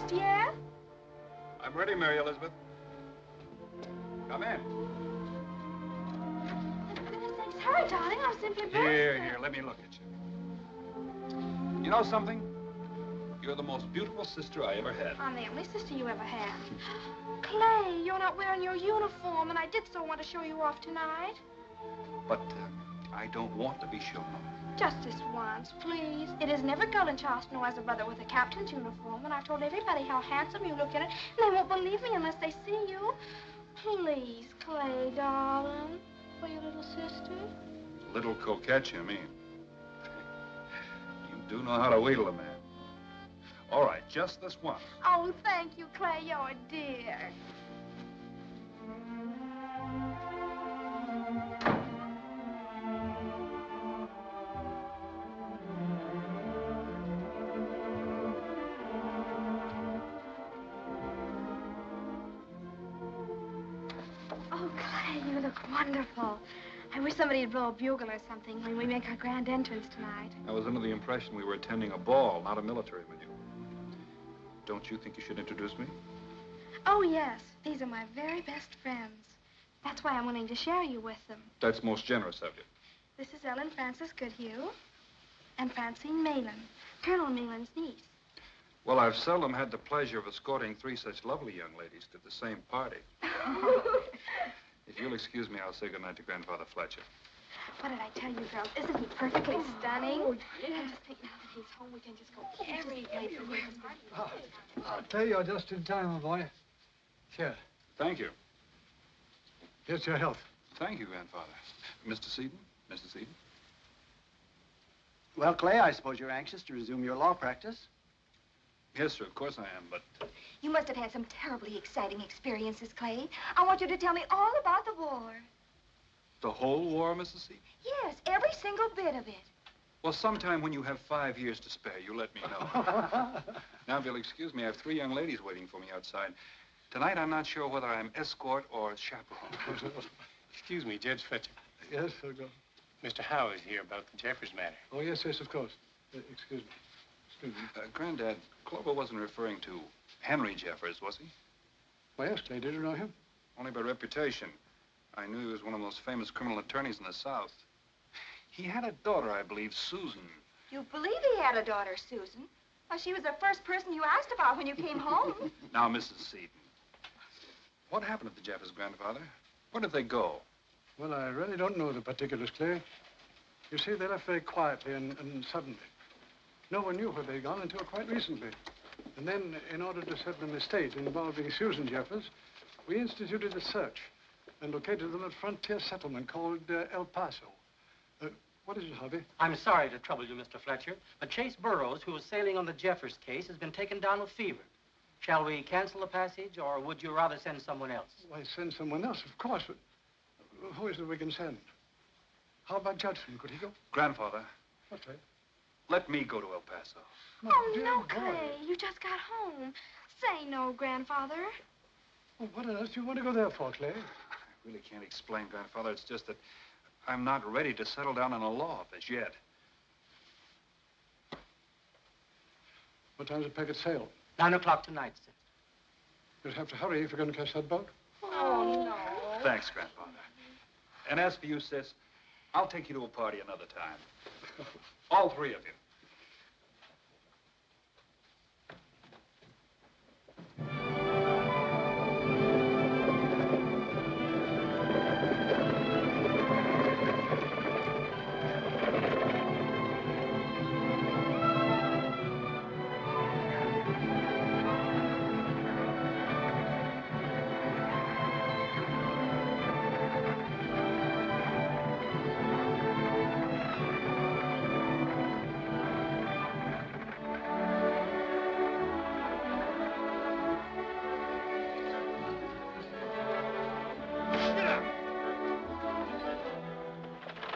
dressed yet? I'm ready, Mary Elizabeth. Come in. Hurry, darling, I'm simply bursting. Here, let me look at you. You know something? You're the most beautiful sister I ever had. I'm the only sister you ever had. Clay, you're not wearing your uniform, and I did so want to show you off tonight. But I don't want to be shown off. Just this once, please. It isn't every girl in Charleston who has a brother with a captain's uniform, and I've told everybody how handsome you look in it, and they won't believe me unless they see you. Please, Clay, darling, for your little sister. Little coquette, you mean? You do know how to wheedle a man. All right, just this once. Oh, thank you, Clay. You're a dear. Oh, Clay, you look wonderful. I wish somebody would blow a bugle or something when we make our grand entrance tonight. I was under the impression we were attending a ball, not a military meeting. Don't you think you should introduce me? Oh, yes. These are my very best friends. That's why I'm willing to share you with them. That's most generous of you. This is Ellen Frances Goodhue and Francine Malin, Colonel Malin's niece. Well, I've seldom had the pleasure of escorting three such lovely young ladies to the same party. If you'll excuse me, I'll say goodnight to Grandfather Fletcher. What did I tell you, girls? Isn't he perfectly stunning? Oh, yeah. I just think now that he's home, we can just go every place. I'll tell you, you're just in time, my boy. Here. Thank you. Here's your health. Thank you, Grandfather. Mr. Seaton? Mr. Seaton? Well, Clay, I suppose you're anxious to resume your law practice. Yes, sir, of course I am, but... You must have had some terribly exciting experiences, Clay. I want you to tell me all about the war. The whole war, Mrs. Seaton? Yes, every single bit of it. Well, sometime when you have 5 years to spare, you let me know. Now, if you'll excuse me, I have 3 young ladies waiting for me outside. Tonight, I'm not sure whether I'm escort or chaperone. Excuse me, Judge Fletcher. Yes, sir, go. Mr. Howe is here about the Jeffers matter. Oh, yes, yes, of course. Excuse me. Excuse me. Granddad, Clover wasn't referring to Henry Jeffers, was he? Well, yes, Clay, did you know him? Only by reputation. I knew he was one of the most famous criminal attorneys in the South. He had a daughter, I believe, Susan. You believe he had a daughter, Susan? Well, she was the first person you asked about when you came home. Now, Mrs. Seaton, what happened to the Jeffers, Grandfather? Where did they go? Well, I really don't know the particulars, Clay. You see, they left very quietly and suddenly. No one knew where they'd gone until quite recently. And then, in order to settle an estate involving Susan Jeffers, we instituted a search and located them at a frontier settlement called El Paso. What is it, Hobby? I'm sorry to trouble you, Mr. Fletcher, but Chase Burroughs, who was sailing on the Jeffers case, has been taken down with fever. Shall we cancel the passage, or would you rather send someone else? Why, send someone else, of course. But who is it we can send? How about Judson? Could he go? Grandfather. What's that? Let me go to El Paso. Oh, no, Clay. You just got home. Say no, Grandfather. Well, what on earth do you want to go there for, Clay? I really can't explain, Grandfather. It's just that I'm not ready to settle down in a law office yet. What time's the packet sail? 9 o'clock tonight, sir. You'll have to hurry if you're going to catch that boat. Oh, no. Thanks, Grandfather. And as for you, sis, I'll take you to a party another time. All 3 of you.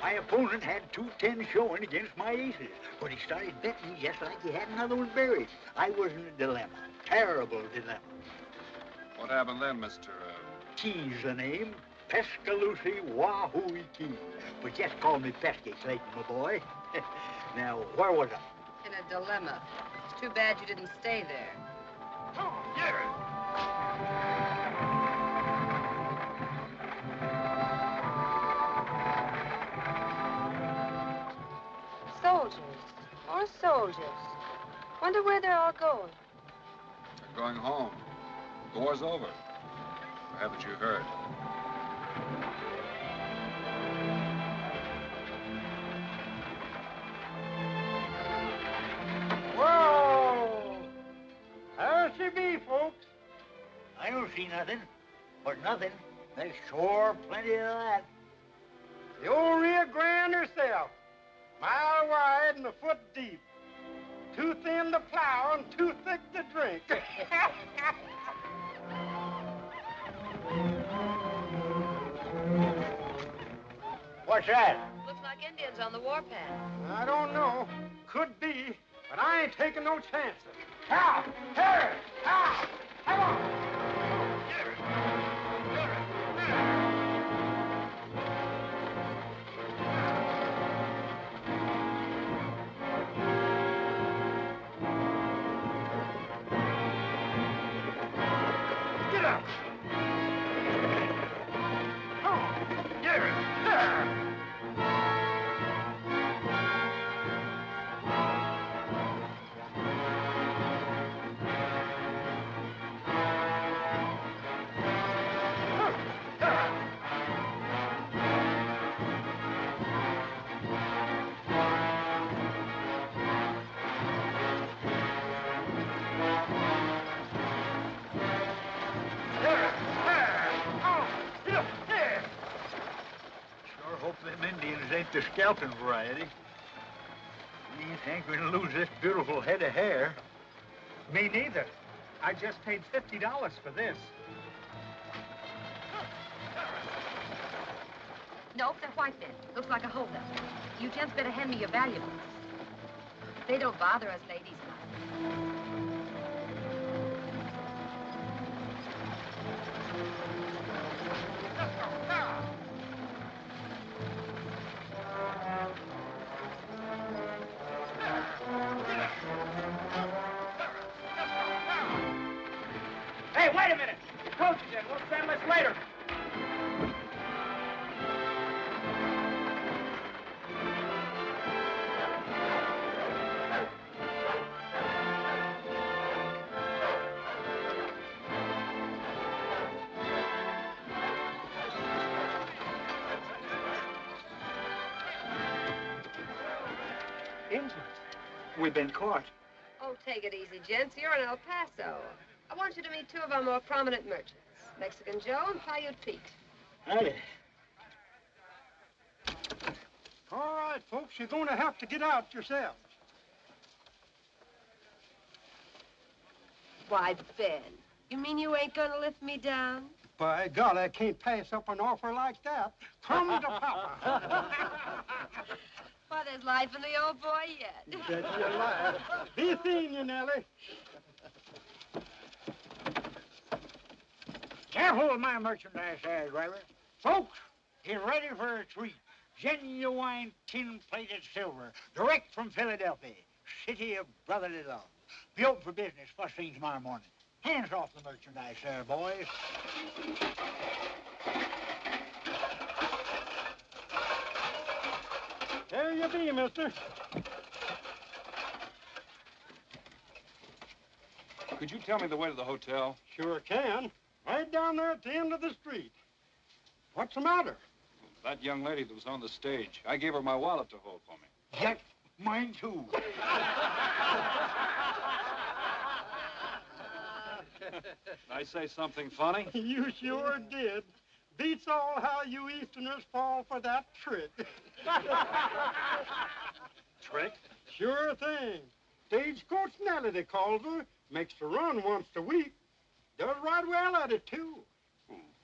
My opponent had 2-10 showing against my aces, but he started betting just like he had another one buried. I was in a dilemma, terrible dilemma. What happened then, Mr. Key's the name, Pescaloosa Wahoo Key. But just call me Pesky, Clayton, my boy. Now, where was I? In a dilemma. It's too bad you didn't stay there. Soldiers. More soldiers. Wonder where they're all going. They're going home. The war's over. Or haven't you heard? Whoa! How she be, folks? I don't see nothing. But nothing. There's sure plenty of that. The old Rio Grande herself. Mile wide and a foot deep. Too thin to plow and too thick to drink. What's that? Looks like Indians on the warpath. I don't know. Could be, but I ain't taking no chances. Now! Here! Now! Come on! Get up! Come on! Get it! Sure hope them Indians ain't the scalping variety. We ain't hankering to lose this beautiful head of hair. Me neither. I just paid $50 for this. Nope, they're white men. Looks like a holdup. You gents better hand me your valuables. They don't bother us ladies much. Hey, wait a minute. The coach is in. We'll stand much later. Indians. We've been caught. Oh, take it easy, gents. You're in El Paso. I want you to meet two of our more prominent merchants, Mexican Joe and Paiute Pete. Howdy. All right, folks, you're going to have to get out yourselves. Why, Ben, you mean you ain't gonna lift me down? By God, I can't pass up an offer like that. Come to Papa. Why, there's life in the old boy yet. That's your life. Be seeing you, Nellie. Careful with my merchandise there, driver. Folks, get ready for a treat. Genuine tin-plated silver, direct from Philadelphia, city of brotherly love. Be open for business first thing tomorrow morning. Hands off the merchandise there, boys. There you be, mister. Could you tell me the way to the hotel? Sure can. Right down there at the end of the street. What's the matter? That young lady that was on the stage. I gave her my wallet to hold for me. Yep, mine too. I say something funny? You sure did. Beats all how you Easterners fall for that trick. Trick? Sure thing. Stagecoach Nellie, they calls her. Makes the run once a week. Does right well at it, too.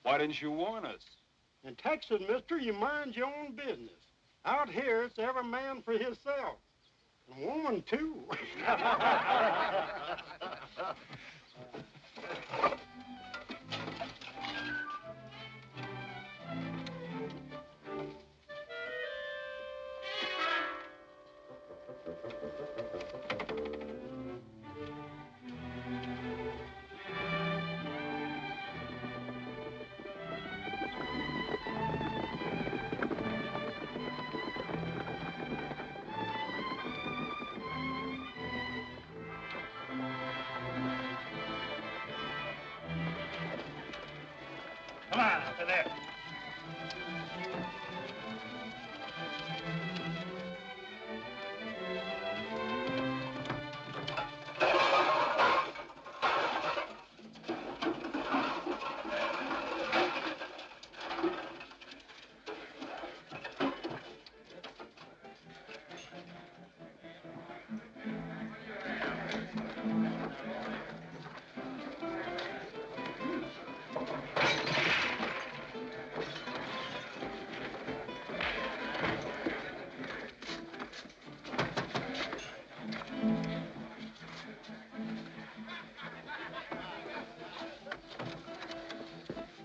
Why didn't you warn us? In Texas, mister, you mind your own business. Out here, it's every man for himself. And woman, too. there.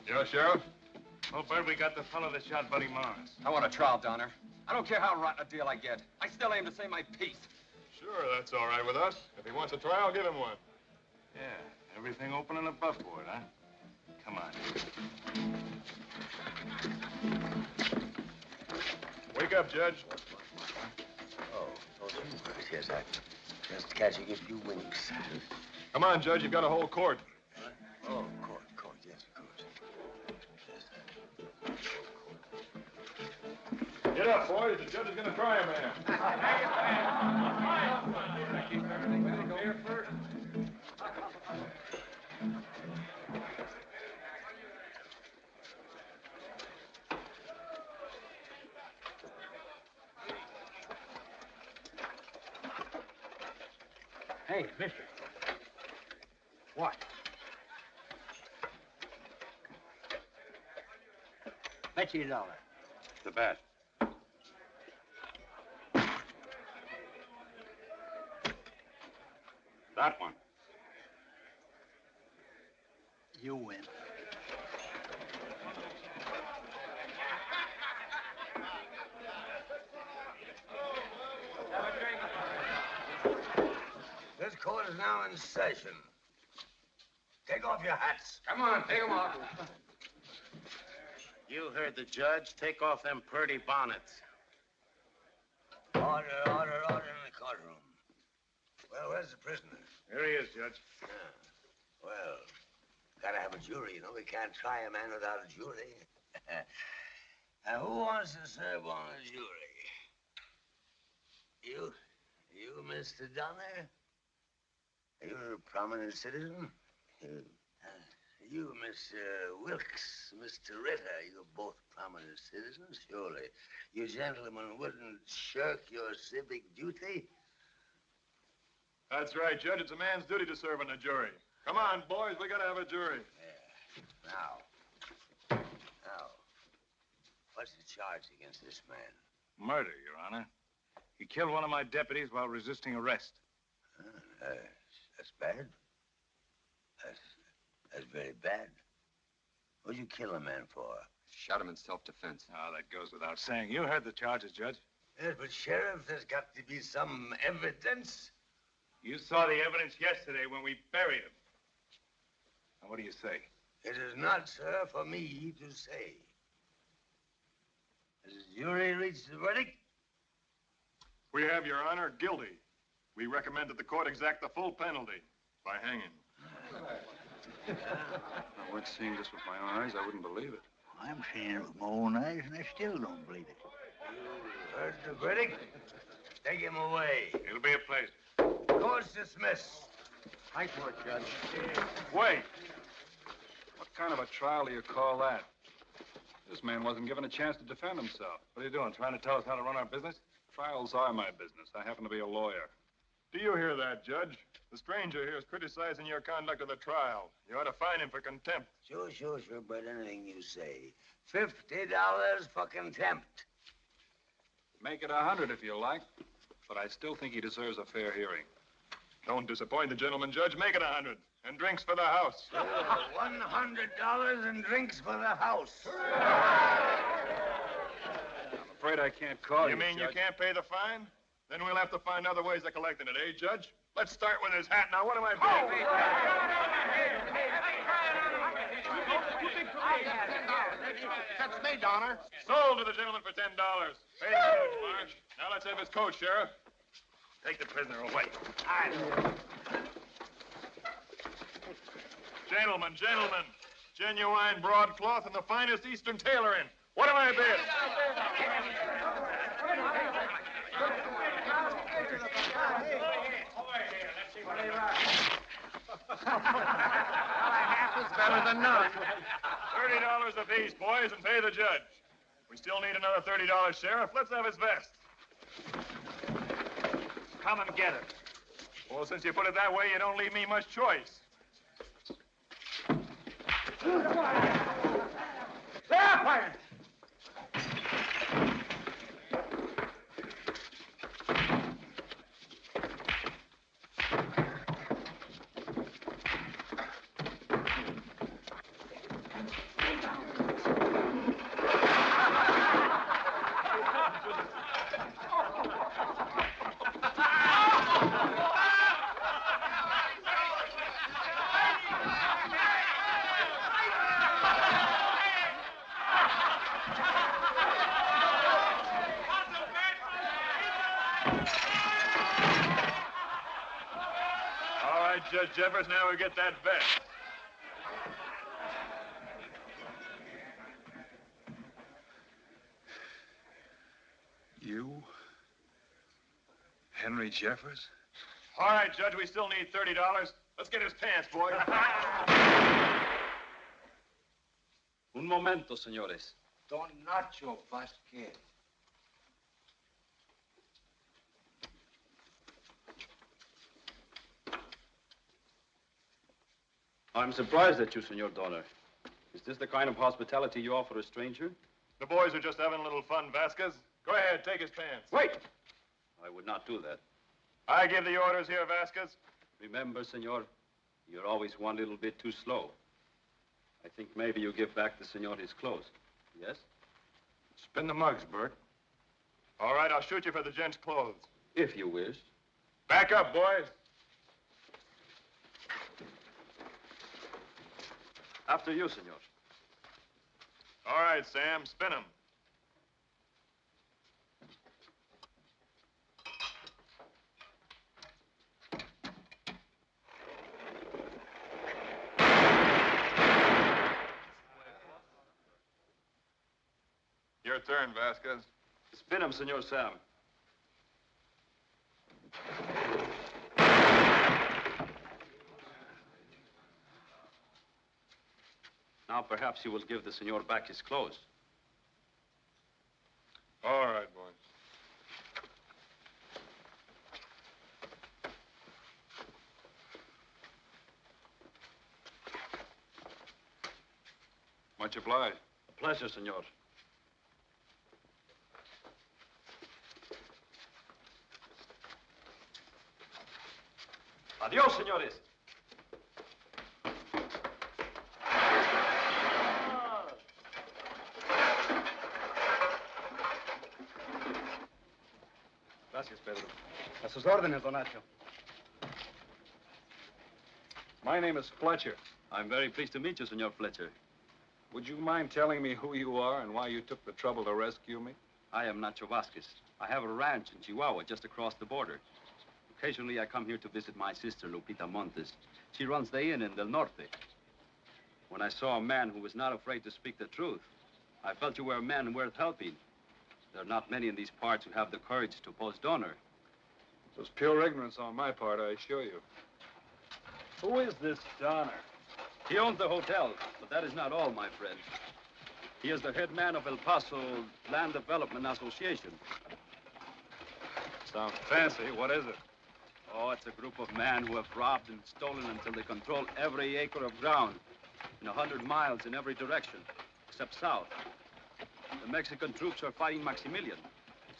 Yo, Sheriff? Oh, Bert, we got the fellow that shot Buddy Mars. I want a trial, Donner. I don't care how rotten a deal I get. I still aim to say my piece. Sure, that's all right with us. If he wants a trial, give him one. Yeah, everything open and above board, huh? Come on. Wake up, Judge. Oh, you Bert. Yes, I just catching a few winks. Come on, Judge. You've got a whole court. Oh, court, yes, of course. Get up, boys. The judge is going to try a man. Keep everything ready. Go here first. Hey, mister. What? Bet you $1. The bat. That one. You win. This court is now in session. Take off your hats. Come on, take them off. You heard the judge. Take off them purty bonnets. Order in the courtroom. Well, where's the prisoner? Here he is, Judge. Well, gotta have a jury, you know. We can't try a man without a jury. Now, who wants to serve on a jury? You, Mr. Donner? You're a prominent citizen. You, Miss Wilkes, Mr. Ritter, you're both prominent citizens, surely. You gentlemen wouldn't shirk your civic duty? That's right, Judge. It's a man's duty to serve on a jury. Come on, boys. We got to have a jury. Yeah. Now, what's the charge against this man? Murder, Your Honor. He killed one of my deputies while resisting arrest. That's bad. That's very bad. What'd you kill a man for? Shot him in self-defense. Oh, that goes without saying. You heard the charges, Judge. Yes, but Sheriff, there's got to be some evidence. You saw the evidence yesterday when we buried him. Now, what do you say? It is not, sir, for me to say. Has the jury reached the verdict? We have, Your Honor, guilty. We recommend that the court exact the full penalty by hanging. If I weren't seeing this with my own eyes, I wouldn't believe it. I'm seeing it with my own eyes, and I still don't believe it. You heard the verdict? Take him away. It'll be a pleasure. Court's dismissed. Nice work, Judge. Wait. What kind of a trial do you call that? This man wasn't given a chance to defend himself. What are you doing, trying to tell us how to run our business? Trials are my business. I happen to be a lawyer. Do you hear that, Judge? The stranger here is criticizing your conduct of the trial. You ought to fine him for contempt. Sure, but anything you say. $50 for contempt. Make it 100 if you like, but I still think he deserves a fair hearing. Don't disappoint the gentleman, Judge. Make it 100. And drinks for the house. $100 and drinks for the house. I'm afraid I can't call you, You mean Judge. you can't pay the fine? Then we'll have to find other ways of collecting it, eh, Judge? Let's start with his hat. Now, what am I doing? That's me, Donner. Sold to the gentleman for $10. Pay the judge, Farge. Now let's have his coat, Sheriff. Take the prisoner away. Gentlemen, genuine broadcloth and the finest Eastern tailoring. What am I bid? Better than none. $30 apiece, boys, and pay the judge. We still need another $30, Sheriff. Let's have his vest. Come and get it. Well, since you put it that way, you don't leave me much choice. There, Judge Jeffers, now we get that vest. You? Henry Jeffers? All right, Judge, we still need $30. Let's get his pants, boy. Un momento, señores. Don Nacho Vázquez. I'm surprised at you, Senor Donner. Is this the kind of hospitality you offer a stranger? The boys are just having a little fun, Vázquez. Go ahead, take his pants. Wait! I would not do that. I give the orders here, Vázquez. Remember, senor, you're always one little bit too slow. I think maybe you give back the senor his clothes. Yes? Spin the mugs, Bert. All right, I'll shoot you for the gent's clothes. If you wish. Back up, boys. After you, senor. All right, Sam, spin him. Your turn, Vázquez. Spin him, Senor Sam. Now perhaps you will give the senor back his clothes. All right, boys. Much obliged. A pleasure, senor. Adios, senores. Gracias, Pedro. A sus órdenes, don Nacho. My name is Fletcher. I'm very pleased to meet you, Senor Fletcher. Would you mind telling me who you are and why you took the trouble to rescue me? I am Nacho Vázquez. I have a ranch in Chihuahua, just across the border. Occasionally, I come here to visit my sister, Lupita Montes. She runs the inn in Del Norte. When I saw a man who was not afraid to speak the truth, I felt you were a man worth helping. There are not many in these parts who have the courage to oppose Donner. It was pure ignorance on my part, I assure you. Who is this Donner? He owns the hotel, but that is not all, my friend. He is the head man of El Paso Land Development Association. Sounds fancy. What is it? Oh, it's a group of men who have robbed and stolen until they control every acre of ground in 100 miles in every direction, except south. The Mexican troops are fighting Maximilian,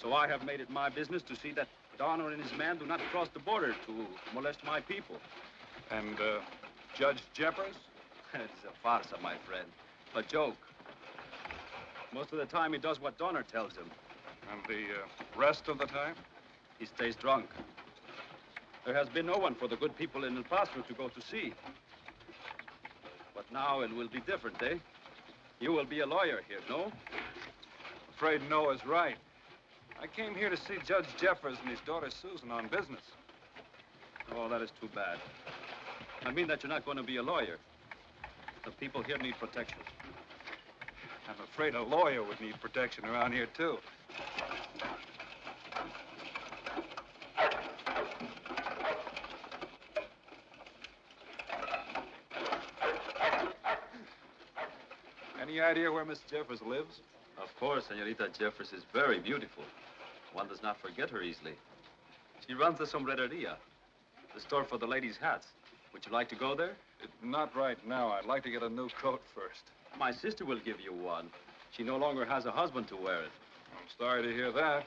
so I have made it my business to see that Donner and his men do not cross the border to molest my people. And, Judge Jeffers? It's a farce, my friend. A joke. Most of the time, he does what Donner tells him. And the rest of the time? He stays drunk. There has been no one for the good people in El Paso to go to see. But now it will be different, eh? You will be a lawyer here, no? Afraid no is right. I came here to see Judge Jeffers and his daughter Susan on business. Oh, that is too bad. I mean that you're not going to be a lawyer. The people here need protection. I'm afraid a lawyer would need protection around here, too. Any idea where Miss Jeffers lives? Of course, Senorita Jeffers is very beautiful. One does not forget her easily. She runs the sombrereria, the store for the ladies' hats. Would you like to go there? Not right now. I'd like to get a new coat first. My sister will give you one. She no longer has a husband to wear it. I'm sorry to hear that.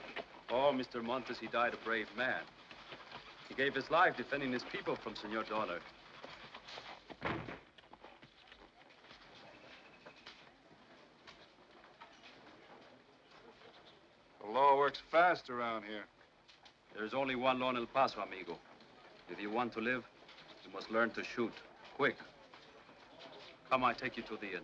Oh, Mr. Montes, he died a brave man. He gave his life defending his people from Senor Donner. The law works fast around here. There's only one law in El Paso, amigo. If you want to live, you must learn to shoot. Quick. Come, I take you to the inn.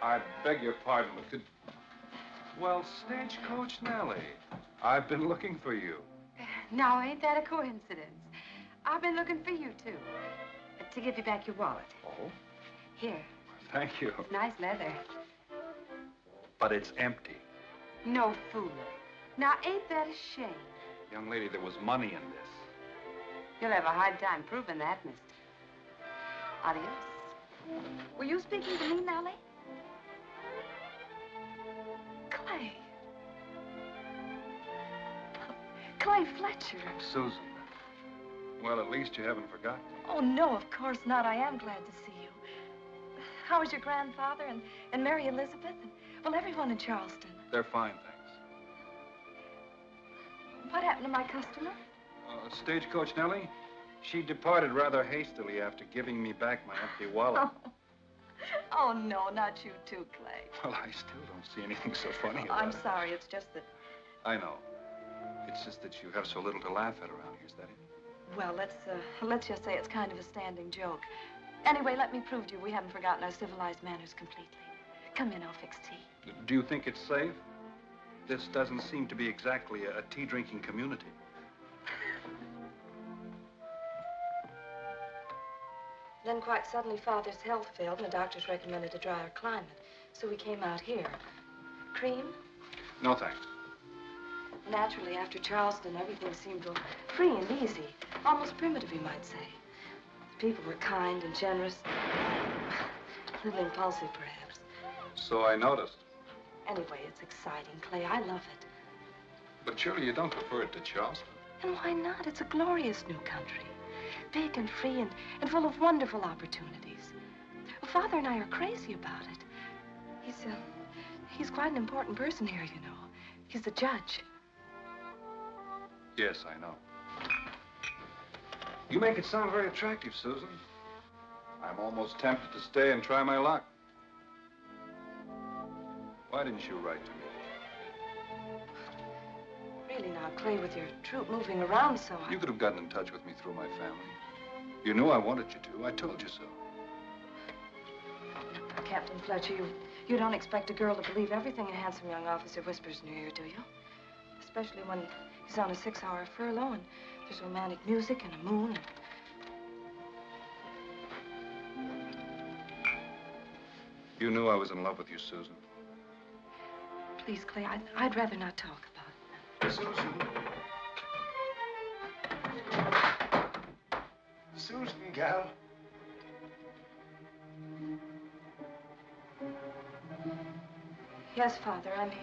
I beg your pardon, but could... Well, Stagecoach Nellie, I've been looking for you. Now, ain't that a coincidence? I've been looking for you, too. To give you back your wallet. Oh? Here. Thank you. It's nice leather. But it's empty. No fooling. Now, ain't that a shame? Young lady, there was money in this. You'll have a hard time proving that, mister. Adios. Were you speaking to me, Nellie? Clay. Clay Fletcher. Susan. Well, at least you haven't forgotten. Oh, no, of course not. I am glad to see you. How is your grandfather and Mary Elizabeth? And, well, everyone in Charleston. They're fine, thanks. What happened to my customer? Stagecoach Nellie, she departed rather hastily after giving me back my empty wallet. Oh, no, not you too, Clay. Well, I still don't see anything so funny about I'm it. sorry. It's just that... I know. It's just that you have so little to laugh at around here, is that it? Well, let's just say it's kind of a standing joke. Anyway, let me prove to you we haven't forgotten our civilized manners completely. Come in, I'll fix tea. Do you think it's safe? This doesn't seem to be exactly a tea-drinking community. Then quite suddenly, Father's health failed, and the doctors recommended a drier climate. So we came out here. Cream? No, thanks. Naturally, after Charleston, everything seemed free and easy. Almost primitive, you might say. The people were kind and generous. A little impulsive, perhaps. So I noticed. Anyway, it's exciting, Clay. I love it. But surely you don't prefer it to Charleston. And why not? It's a glorious new country. Big and free and full of wonderful opportunities. Well, Father and I are crazy about it. He's quite an important person here, you know. He's the judge. Yes, I know. You make it sound very attractive, Susan. I'm almost tempted to stay and try my luck. Why didn't you write to me? Really now, Clay, with your troop moving around so... You could have gotten in touch with me through my family. You knew I wanted you to. I told you so. Now, Captain Fletcher, you don't expect a girl to believe everything a handsome young officer whispers in your ear, do you? Especially when he's on a 6-hour furlough and there's romantic music and a moon. You knew I was in love with you, Susan. Please, Clay, I'd rather not talk about it. Susan. Susan, gal. Yes, Father, I'm here.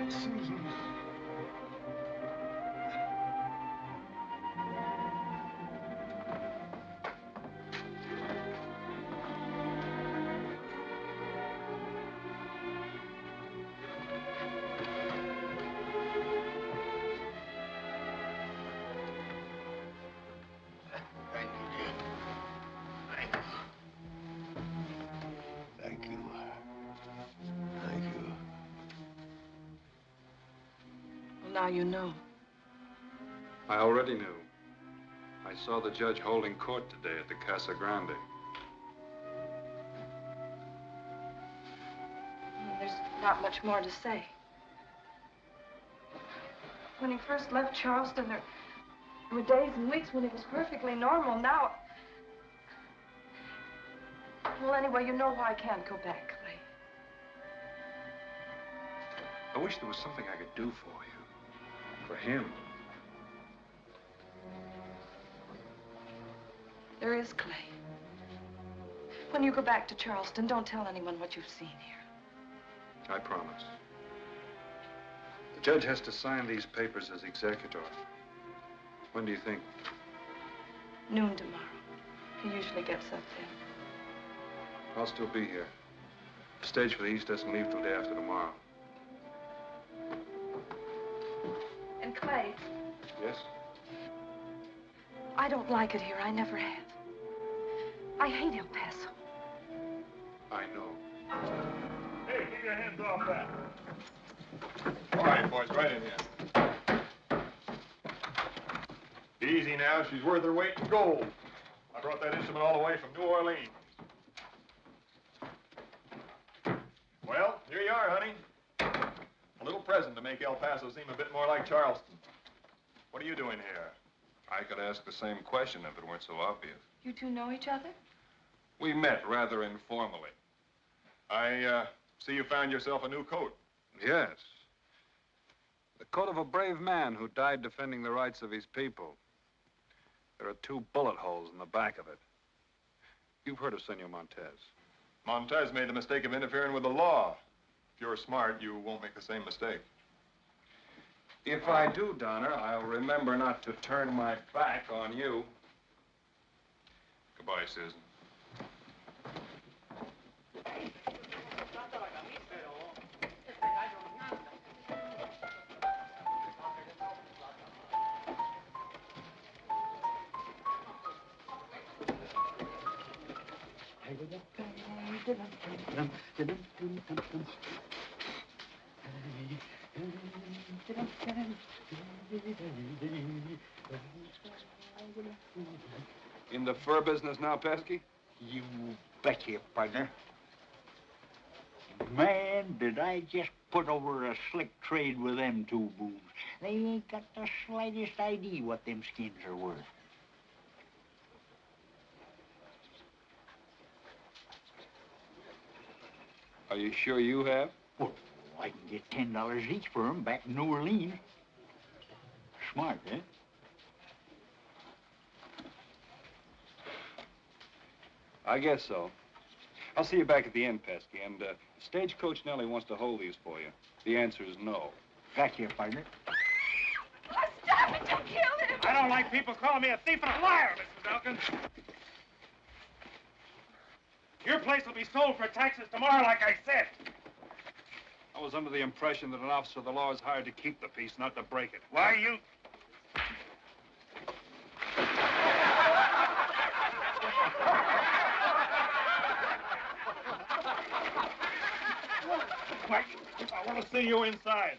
Susan. Now you know. I already knew. I saw the judge holding court today at the Casa Grande. There's not much more to say. When he first left Charleston, there were days and weeks when he was perfectly normal. Now... Well, anyway, you know why I can't go back, Clay. I wish there was something I could do for you. For him. There is, Clay. When you go back to Charleston, don't tell anyone what you've seen here. I promise. The judge has to sign these papers as executor. When do you think? Noon tomorrow. He usually gets up then. I'll still be here. The stage for the East doesn't leave till day after tomorrow. And Clay. Yes? I don't like it here. I never have. I hate El Paso. I know. Hey, keep your hands off that. All right, boys, right in here. Easy now. She's worth her weight in gold. I brought that instrument all the way from New Orleans. Well, here you are, honey. A little present to make El Paso seem a bit more like Charleston. What are you doing here? I could ask the same question if it weren't so obvious. You two know each other? We met rather informally. I see you found yourself a new coat. Yes. The coat of a brave man who died defending the rights of his people. There are 2 bullet holes in the back of it. You've heard of Senor Montez. Montez made the mistake of interfering with the law. If you're smart, you won't make the same mistake. If I do, Donner, I'll remember not to turn my back on you. Goodbye, Susan. In the fur business now, Pesky? You betcha, partner. Man, did I just put over a slick trade with them 2 boos. They ain't got the slightest idea what them skins are worth. Are you sure you have? Well, I can get $10 each for them back in New Orleans. Smart, eh? I guess so. I'll see you back at the end, Pesky. And Stagecoach Nellie wants to hold these for you. The answer is no. Gotcha, partner. Oh, stop it! Don't kill him! I don't like people calling me a thief and a liar, Mrs. Elkins. Your place will be sold for taxes tomorrow, like I said. I was under the impression that an officer of the law is hired to keep the peace, not to break it. Why, you... Mike, I want to see you inside.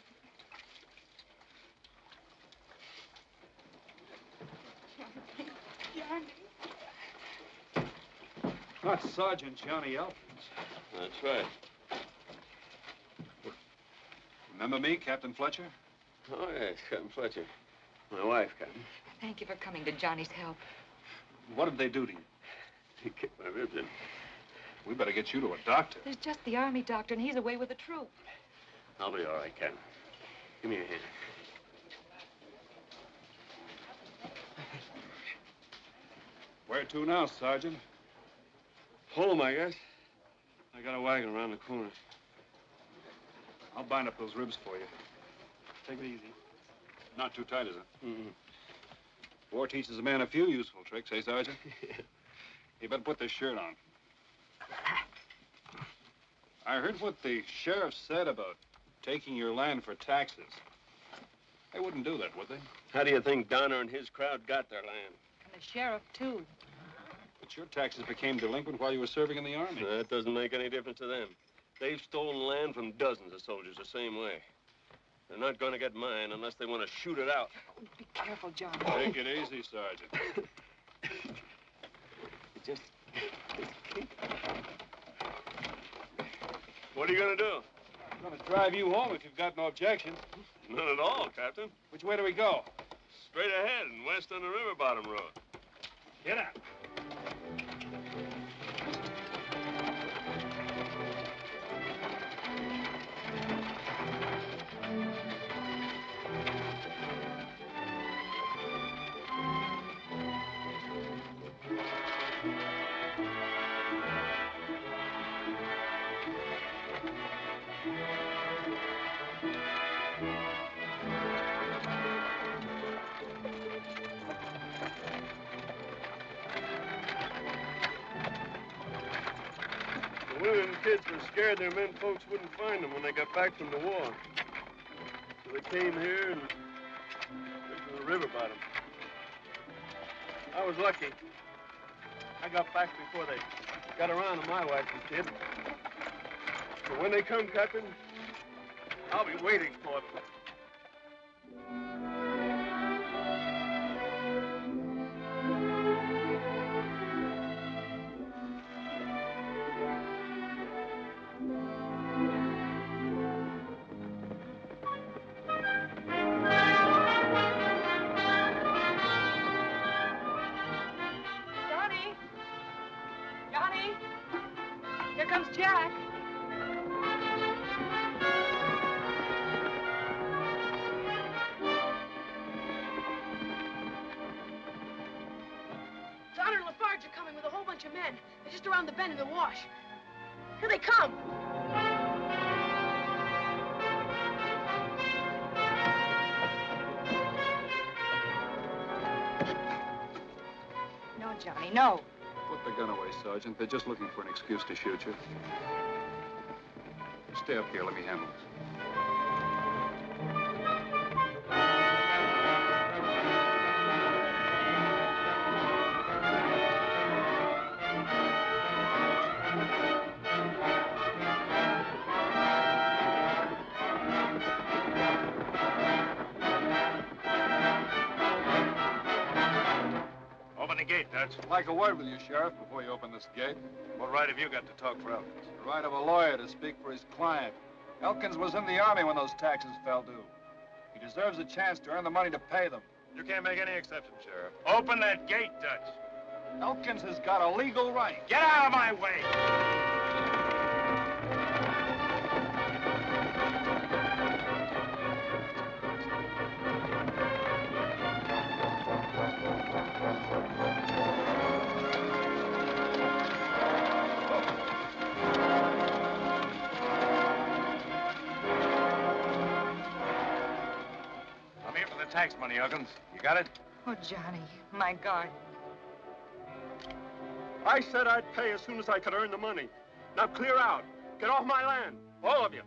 Not Sergeant Johnny Elkins. That's right. Remember me, Captain Fletcher? Oh, yes, Captain Fletcher. My wife, Captain. Thank you for coming to Johnny's help. What did they do to you? He kicked my ribs in. We better get you to a doctor. There's just the army doctor, and he's away with the troop. I'll be all right, Captain. Give me your hand. Where to now, Sergeant? Home, I guess. I got a wagon around the corner. I'll bind up those ribs for you. Take it easy. Not too tight, is it? Mm-mm. War teaches a man a few useful tricks, eh, Sergeant? You better put this shirt on. I heard what the sheriff said about taking your land for taxes. They wouldn't do that, would they? How do you think Donner and his crowd got their land? And the sheriff, too. But your taxes became delinquent while you were serving in the army. That doesn't make any difference to them. They've stolen land from dozens of soldiers the same way. They're not going to get mine unless they want to shoot it out. Be careful, John. Take it easy, Sergeant. Just keep. What are you going to do? I'm going to drive you home if you've got no objection. None at all, Captain. Which way do we go? Straight ahead and west on the river bottom road. Get out. The women and kids were scared their men folks wouldn't find them when they got back from the war. So they came here and went to the river bottom. I was lucky. I got back before they got around to my wife and kid. So when they come, Captain, I'll be waiting for them. Jack. Donner and Farge are coming with a whole bunch of men. They're just around the bend in the wash. Here they come. No, Johnny, no. Put the gun away, Sergeant. They're just looking for an excuse to shoot you. Stay up here. Let me handle this. I'd like a word with you, Sheriff, before you open this gate. What right have you got to talk for Elkins? The right of a lawyer to speak for his client. Elkins was in the Army when those taxes fell due. He deserves a chance to earn the money to pay them. You can't make any exceptions, Sheriff. Open that gate, Dutch. Elkins has got a legal right. Get out of my way! Tax money, Elkins. You got it? Oh, Johnny, my God. I said I'd pay as soon as I could earn the money. Now clear out. Get off my land. All of you.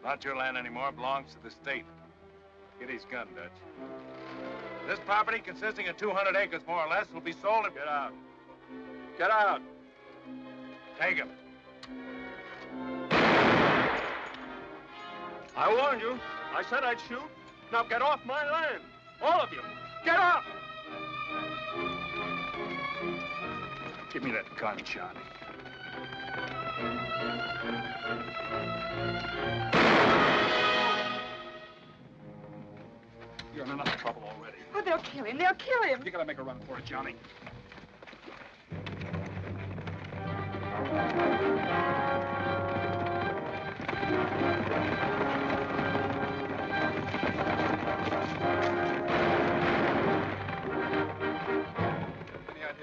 Not your land anymore. It belongs to the state. Get his gun, Dutch. This property, consisting of 200 acres more or less, will be sold and... Get out. Get out. Take him. I warned you. I said I'd shoot. Now get off my land. All of you. Get up! Give me that gun, Johnny. You're in enough trouble already. Oh, they'll kill him. They'll kill him. You gotta make a run for it, Johnny.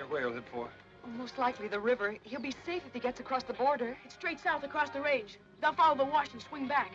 Where he'll head for? Well, most likely the river. He'll be safe if he gets across the border. It's straight south across the range. They'll follow the wash and swing back.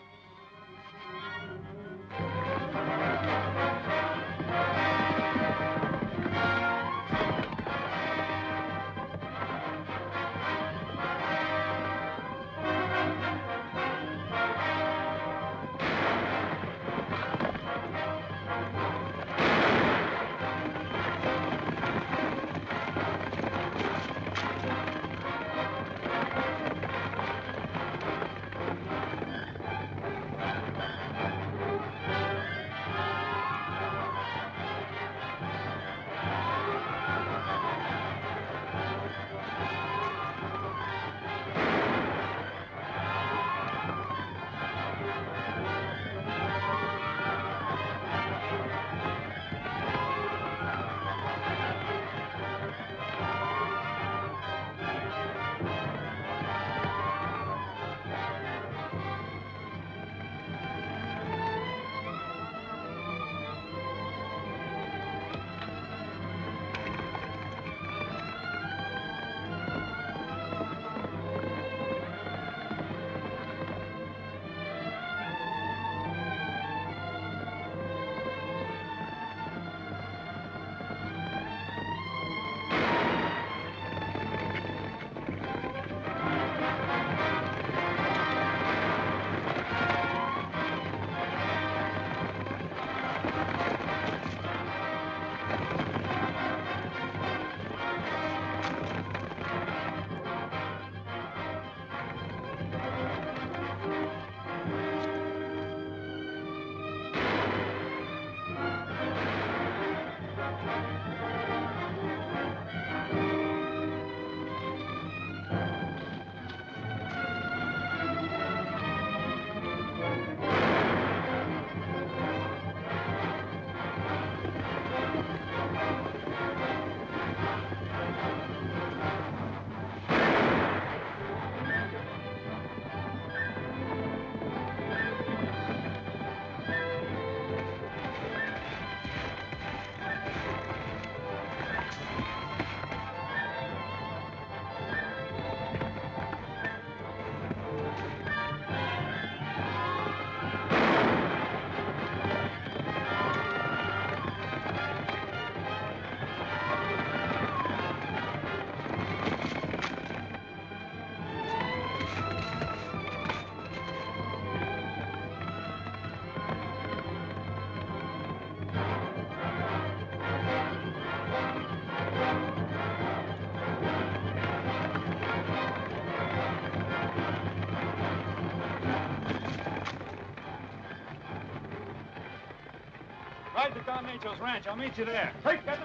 Ride to Don Nacho's ranch. I'll meet you there. Take that.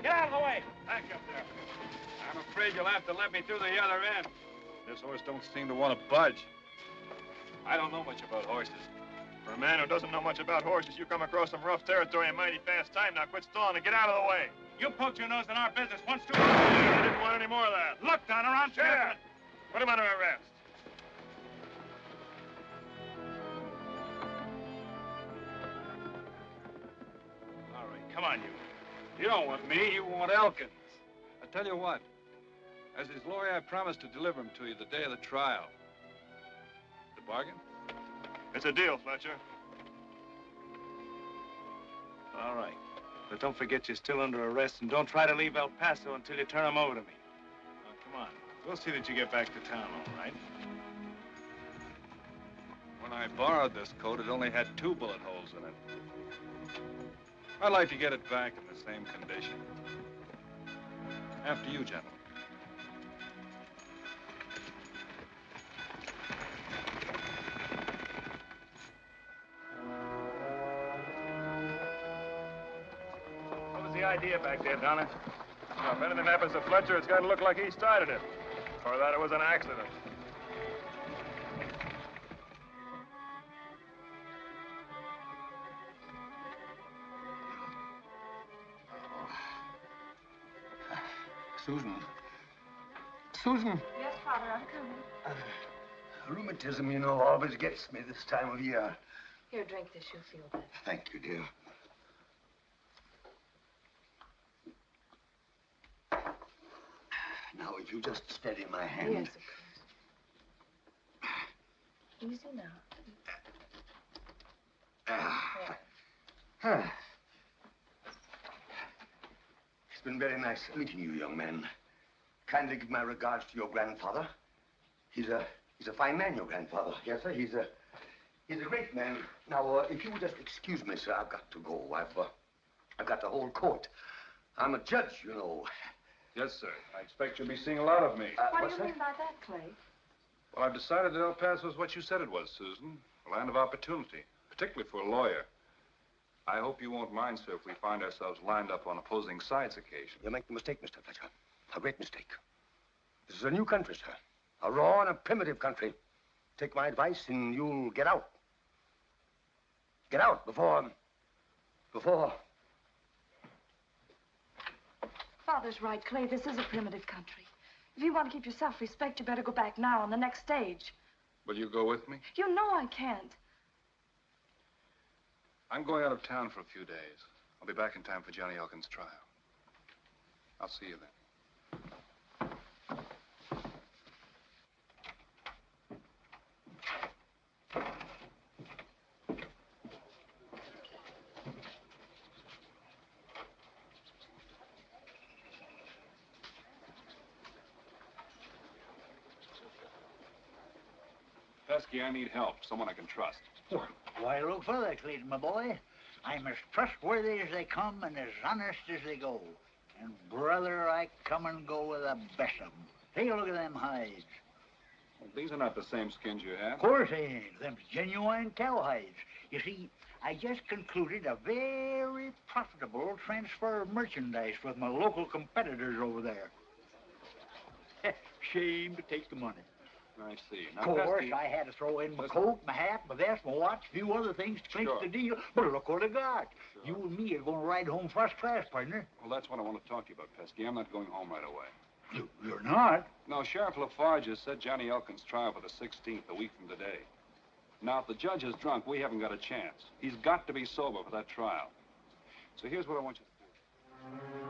Get out of the way. Back up there. I'm afraid you'll have to let me through the other end. This horse don't seem to want to budge. I don't know much about horses. For a man who doesn't know much about horses, you come across some rough territory in mighty fast time. Now quit stalling and get out of the way. You poked your nose in our business once too. I didn't want any more of that. Look, Donner, I'm Sheriff. Put him under arrest. All right, come on, you. You don't want me, you want Elkins. I tell you what, as his lawyer, I promised to deliver him to you the day of the trial. The bargain? It's a deal, Fletcher. All right. But don't forget you're still under arrest, and don't try to leave El Paso until you turn him over to me. Now, come on. We'll see that you get back to town, all right? When I borrowed this coat, it only had 2 bullet holes in it. I'd like to get it back in the same condition. After you, gentlemen. What was the idea back there, Donner? Now, if anything happens to Fletcher, it's got to look like he started it. Or that it was an accident. Susan. Susan. Yes, Father, I'm coming. Rheumatism, you know, always gets me this time of year. Here, drink this. You'll feel better. Thank you, dear. Now, if you just steady my hand. Yes, of course. Easy now. It's been very nice meeting you, young man. Kindly give my regards to your grandfather. He's a fine man, your grandfather. Yes, sir. He's a great man. Now, if you will just excuse me, sir, I've got to go. I've got the whole court. I'm a judge, you know. Yes, sir. I expect you'll be seeing a lot of me. What do you mean by that, Clay? Well, I've decided that El Paso is what you said it was, Susan. A land of opportunity, particularly for a lawyer. I hope you won't mind, sir, if we find ourselves lined up on opposing sides occasionally. You make the mistake, Mr. Fletcher. A great mistake. This is a new country, sir. A raw and a primitive country. Take my advice and you'll get out. Get out before... Father's right, Clay. This is a primitive country. If you want to keep your self-respect, you better go back now on the next stage. Will you go with me? You know I can't. I'm going out of town for a few days. I'll be back in time for Johnny Elkins' trial. I'll see you then. Pesky, I need help. Someone I can trust. Why, look further, Clayton, my boy. I'm as trustworthy as they come and as honest as they go. And, brother, I come and go with the best of them. Take a look at them hides. Well, these are not the same skins you have. Of course they ain't. Them's genuine cow hides. You see, I just concluded a very profitable transfer of merchandise with my local competitors over there. Shame to take the money. I see. Now, Of course, Pesky, I had to throw in my coat, my hat, my vest, my watch, a few other things to clinch the deal. But look what I got. Sure. You and me are going to ride home first class, partner. Well, that's what I want to talk to you about, Pesky. I'm not going home right away. You're not? No, Sheriff Farge has set Johnny Elkins' trial for the 16th, a week from today. Now, if the judge is drunk, we haven't got a chance. He's got to be sober for that trial. So here's what I want you to do.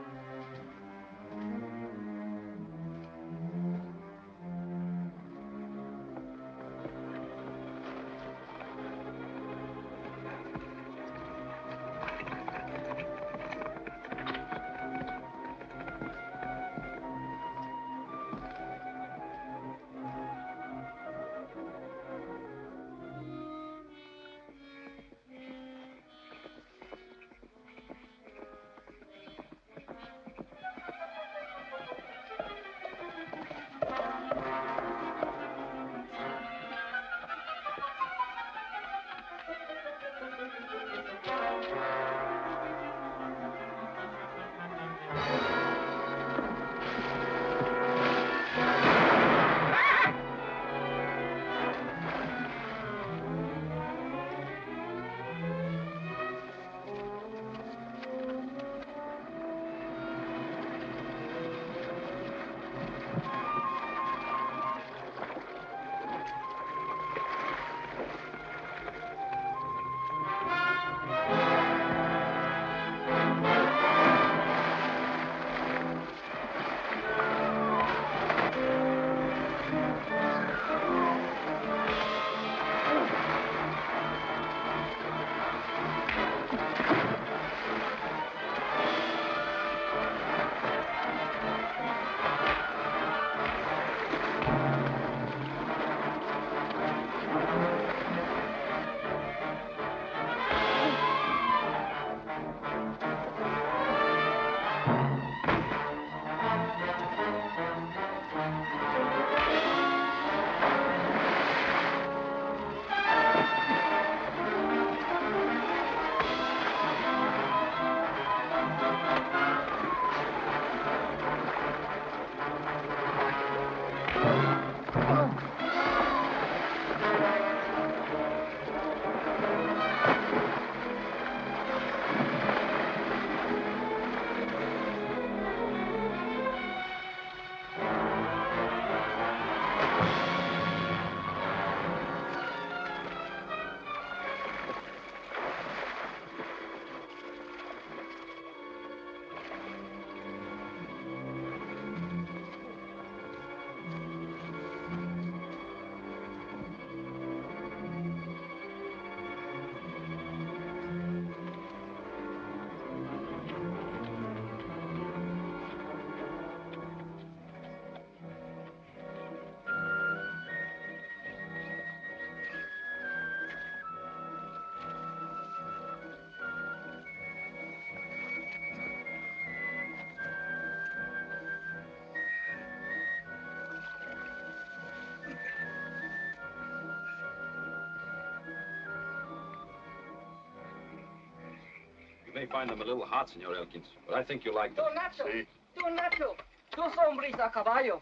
may find them a little hot, Senor Elkins, but I think you'll like them. Don Nacho! See? Don Nacho! Dos hombres a caballo.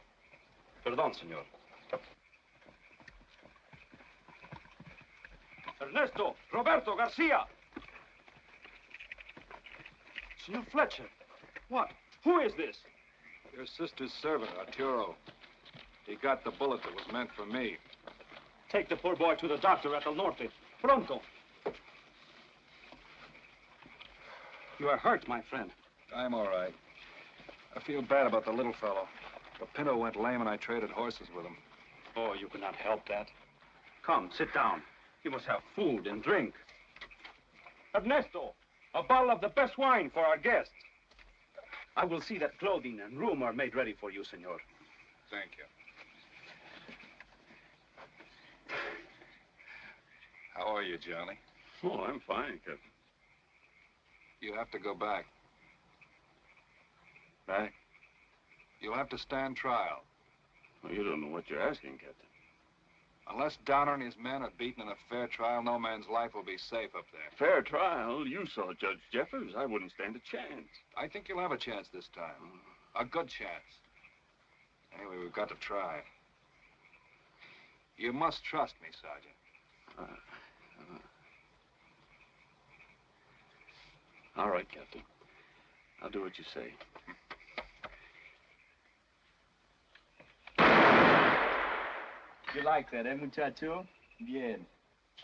Perdón, senor. Ernesto! Roberto! Garcia! Senor Fletcher. What? Who is this? Your sister's servant, Arturo. He got the bullet that was meant for me. Take the poor boy to the doctor at El Norte. Pronto. You are hurt, my friend. I'm all right. I feel bad about the little fellow. The Pinto went lame and I traded horses with him. Oh, you cannot help that. Come, sit down. You must have food and drink. Ernesto, a bottle of the best wine for our guest. I will see that clothing and room are made ready for you, senor. Thank you. How are you, Johnny? Oh, I'm fine, Captain. You have to go back. Back? You'll have to stand trial. Well, you don't know what you're asking, Captain. Unless Donner and his men are beaten in a fair trial, no man's life will be safe up there. Fair trial? You saw Judge Jeffers. I wouldn't stand a chance. I think you'll have a chance this time. A good chance. Anyway, we've got to try. You must trust me, Sergeant. All right, Captain. I'll do what you say. You like that, eh, muchacho? Bien.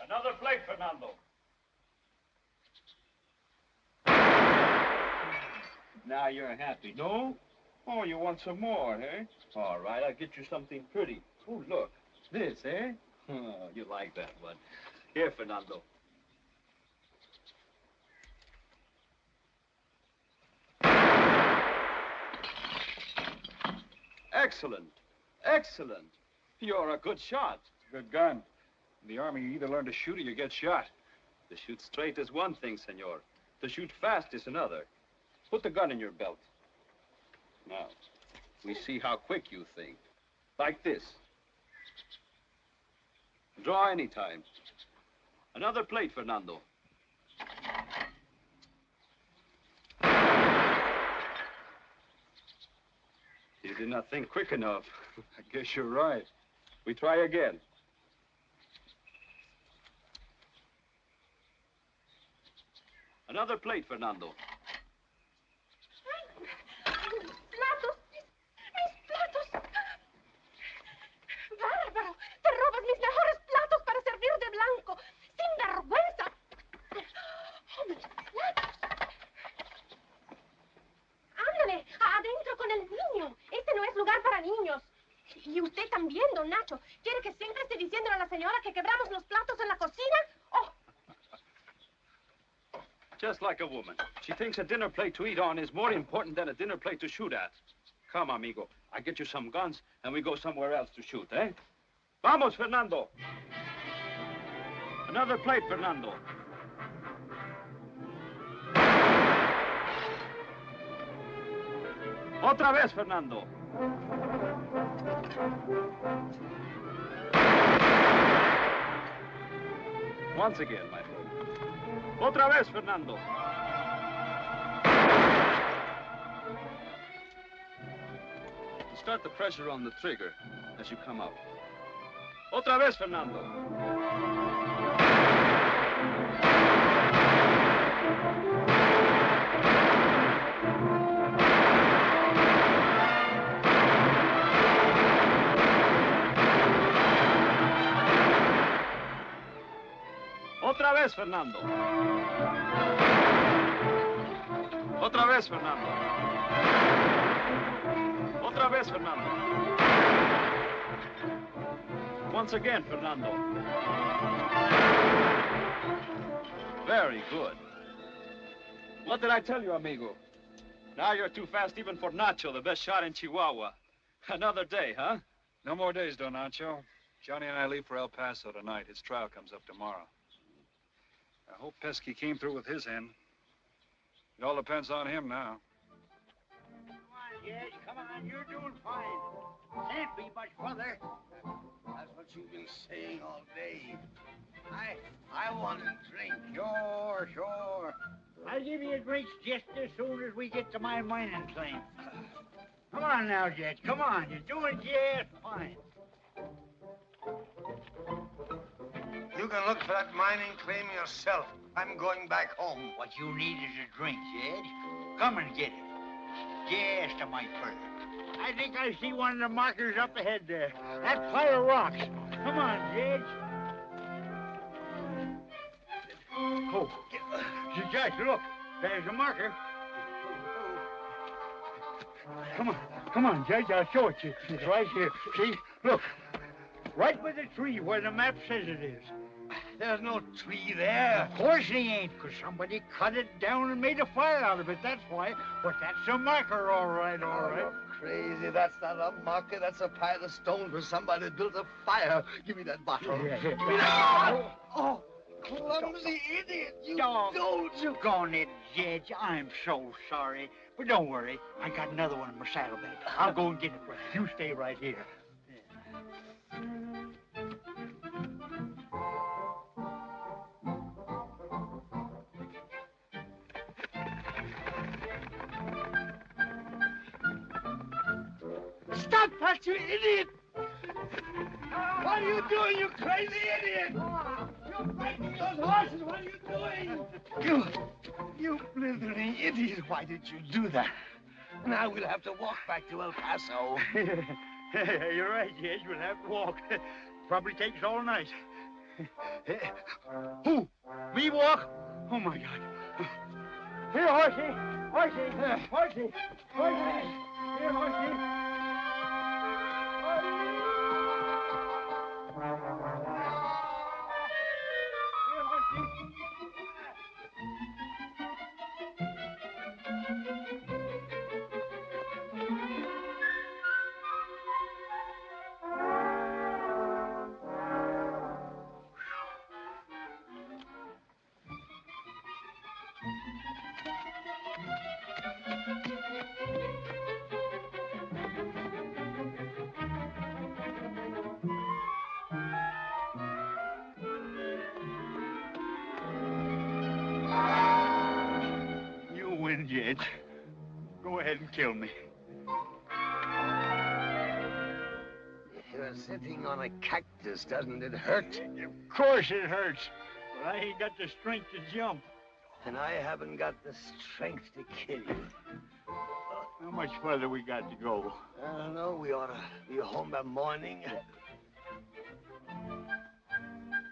Another plate, Fernando. Now you're happy, no? Oh, you want some more, eh? All right, I'll get you something pretty. Oh, look. This, eh? Oh, you like that one. Here, Fernando. Excellent. Excellent. You're a good shot. Good gun. In the Army, you either learn to shoot or you get shot. To shoot straight is one thing, senor. To shoot fast is another. Put the gun in your belt. Now, we see how quick you think. Like this. Draw any time. Another plate, Fernando. You did not think quick enough. I guess you're right. We try again. Another plate, Fernando. ¡Platos! ¡Mis platos! ¡Bárbaro! ¡Te robas mis mejores platos para servir de blanco! ¡Sin vergüenza! ¡Oh, mis platos! ¡Ándale! ¡Adentro con el niño! Este no es lugar para niños. Y usted también, don Nacho. ¿Quiere que siempre esté diciéndole a la señora que quebramos los platos en la cocina? ¡Oh! Just like a woman. She thinks a dinner plate to eat on is more important than a dinner plate to shoot at. Come, amigo. I get you some guns, and we go somewhere else to shoot, eh? Vamos, Fernando. Another plate, Fernando. Otra vez, Fernando. Once again, my friend. Otra vez, Fernando. Start the pressure on the trigger as you come out. Otra vez, Fernando. Otra vez, Fernando. Otra vez, Fernando. Otra vez, Fernando. Once again, Fernando. Very good. What did I tell you, amigo? Now you're too fast even for Nacho, the best shot in Chihuahua. Another day, huh? No more days, Don Nacho. Johnny and I leave for El Paso tonight. His trial comes up tomorrow. I hope Pesky came through with his end. It all depends on him now. Come on, Jed. Come on. You're doing fine. Can't be much further. That's what you've been saying all day. I want a drink. Sure, sure. I'll give you drinks just as soon as we get to my mining claim. Come on now, Jed. Come on. You're doing just fine. You can look for that mining claim yourself. I'm going back home. What you need is a drink, Jed. Come and get it. Just a mite further. I think I see one of the markers up ahead there. That pile of rocks. Come on, Jed. Oh, Judge, look. There's a marker. Come on, Judge. I'll show it to you. It's right here. See? Look. Right by the tree where the map says it is. There's no tree there. Of course they ain't, because somebody cut it down and made a fire out of it. That's why. But that's a marker, all right, all right. You're crazy. That's not a marker. That's a pile of stones where somebody built a fire. Give me that bottle. Yeah. Give me that bottle. Oh, clumsy idiot. You don't. You gone it, Judge. I'm so sorry. But don't worry. I got another one in my saddlebag. I'll go and get it for you. You stay right here. Stop that, you idiot! What are you doing, you crazy idiot? You're breaking those horses. What are you doing? You blithering idiot. Why did you do that? Now we'll have to walk back to El Paso. You're right, Judge. We'll have to walk. Probably takes all night. Who? Me walk? Oh, my God. Here, horsey. Horsey. Here, horsey. Jed. Go ahead and kill me. You're sitting on a cactus. Doesn't it hurt? Of course it hurts. But I ain't got the strength to jump. And I haven't got the strength to kill you. How much further we got to go? I don't know. We ought to be home by morning.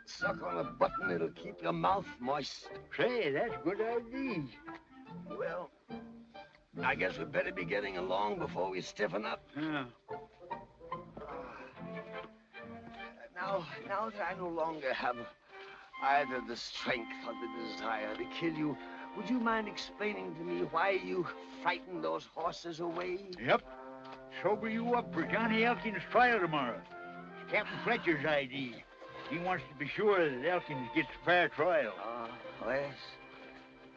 Suck on a button. It'll keep your mouth moist. Say, that's a good idea. Well, I guess we'd better be getting along before we stiffen up. Yeah. Now that I no longer have either the strength or the desire to kill you, would you mind explaining to me why you frightened those horses away? Yep. Sober you up for Johnny Elkin's trial tomorrow. It's Captain Fletcher's idea. He wants to be sure that Elkins gets a fair trial.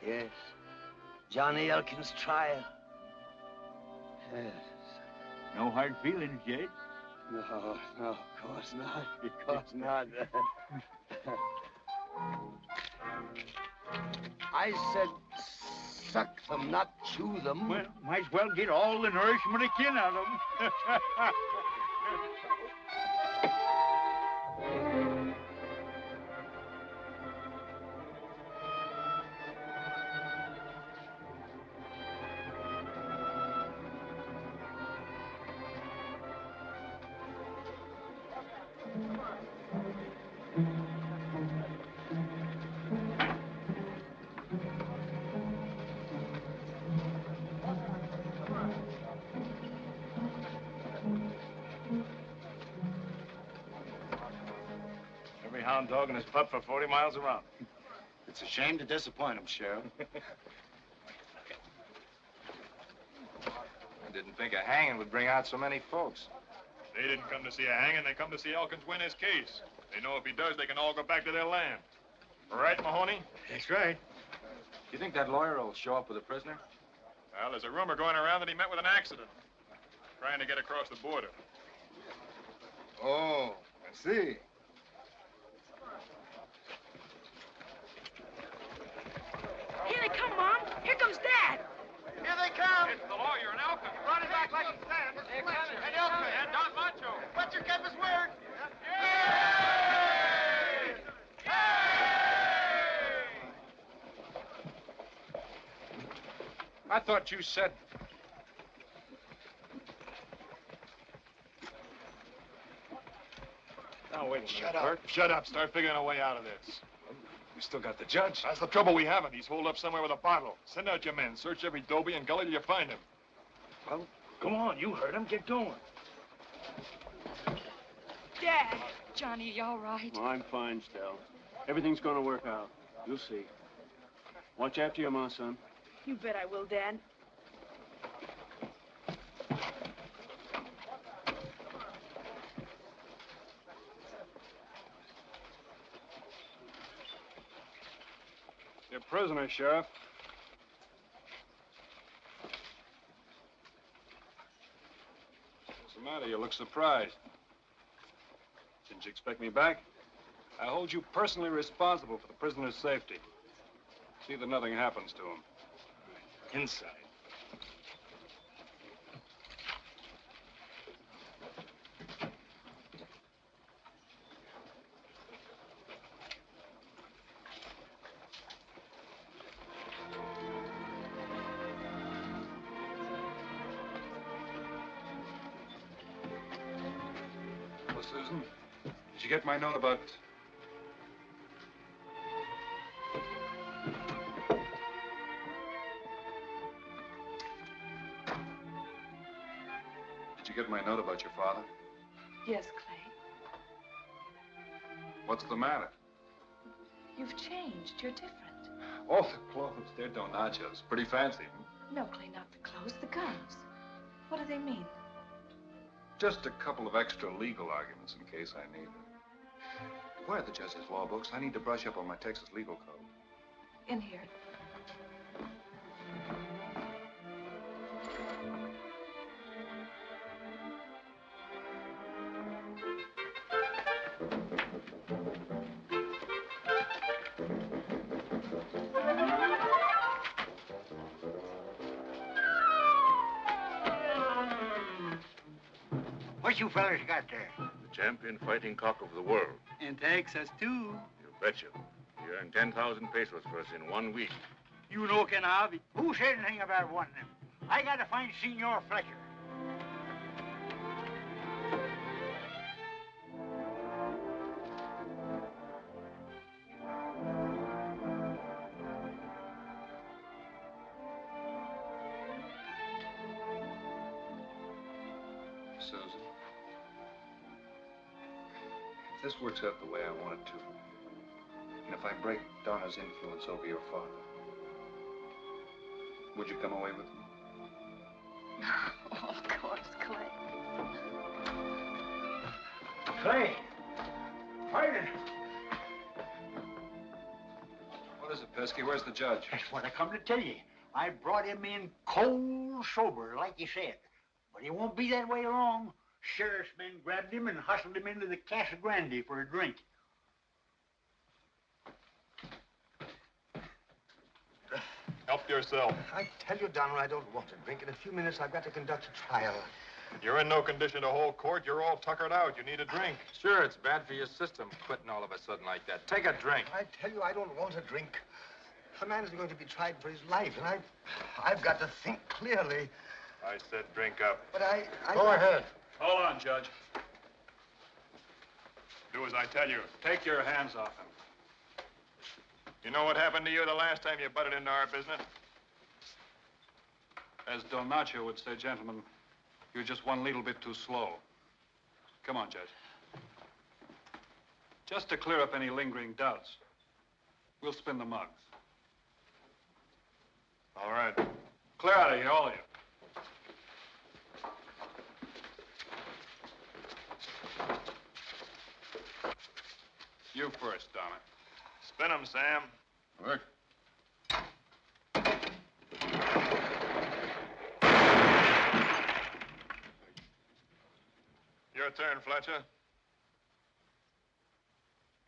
Yes. Johnny Elkin's trial. Yes. No hard feelings, Jed? No, of course not. Of course not. I said suck them, not chew them. Well, might as well get all the nourishment I can out of them. Hound dog and his pup for 40 miles around. It's a shame to disappoint him, Sheriff. I didn't think a hanging would bring out so many folks. They didn't come to see a hanging. They come to see Elkins win his case. They know if he does, they can all go back to their land. Right, Mahoney? That's right. You think that lawyer will show up with a prisoner? Well, there's a rumor going around that he met with an accident. Trying to get across the border. Oh, I see. Here they come, Mom. back like he said. Fletcher. And Elka. And Don Nacho. Fletcher kept his word. I thought you said... Now, wait a minute, Shut up. Bert. Shut up. Start figuring a way out of this. We still got the judge. That's the trouble. We haven't. He's holed up somewhere with a bottle. Send out your men. Search every doby and gully till you find him. Well, come on. You heard him. Get going. Dad! Johnny, you all right? Oh, I'm fine, Stell. Everything's going to work out. You'll see. Watch after your ma, son. You bet I will, Dad. You're a prisoner, Sheriff. What's the matter? You look surprised. Didn't you expect me back? I hold you personally responsible for the prisoner's safety. See that nothing happens to him. Inside. Well, Susan, did you get my note about... Did you get my note about your father? Yes, Clay. What's the matter? You've changed. You're different. Oh, the clothes. They're Donachos. Pretty fancy. No, Clay, not the clothes, the guns. What do they mean? Just a couple of extra legal arguments in case I need them. Where are the judge's law books? I need to brush up on my Texas legal code. In here. What you fellas got there? The champion fighting cock of the world. In Texas, too. You betcha. He earned 10,000 pesos for us in 1 week. You know Kenavi. Who said anything about wanting him? I gotta find Senor Fletcher. Susan, if this works out the way I want it to, and if I break Donner's influence over your father, would you come away with me? Oh, of course, Clay. Clay! Hayden! What is it, Pesky? Where's the judge? That's what I come to tell you. I brought him in cold sober, like you said. But he won't be that way long. Sheriff's men grabbed him and hustled him into the Casa Grande for a drink. Help yourself. I tell you, Donner, I don't want to drink. In a few minutes, I've got to conduct a trial. You're in no condition to hold court. You're all tuckered out. You need a drink. Sure, it's bad for your system, quitting all of a sudden like that. Take a drink. I tell you, I don't want a drink. A man is going to be tried for his life, and I've got to think clearly. I said drink up. But I... Go ahead. Hold on, Judge. Do as I tell you. Take your hands off him. You know what happened to you the last time you butted into our business? As Don Nacho would say, gentlemen, you're just one little bit too slow. Come on, Judge. Just to clear up any lingering doubts, we'll spin the mugs. All right. Clear out of here, all of you. You first, Donner. Spin 'em, Sam. Work. Your turn, Fletcher.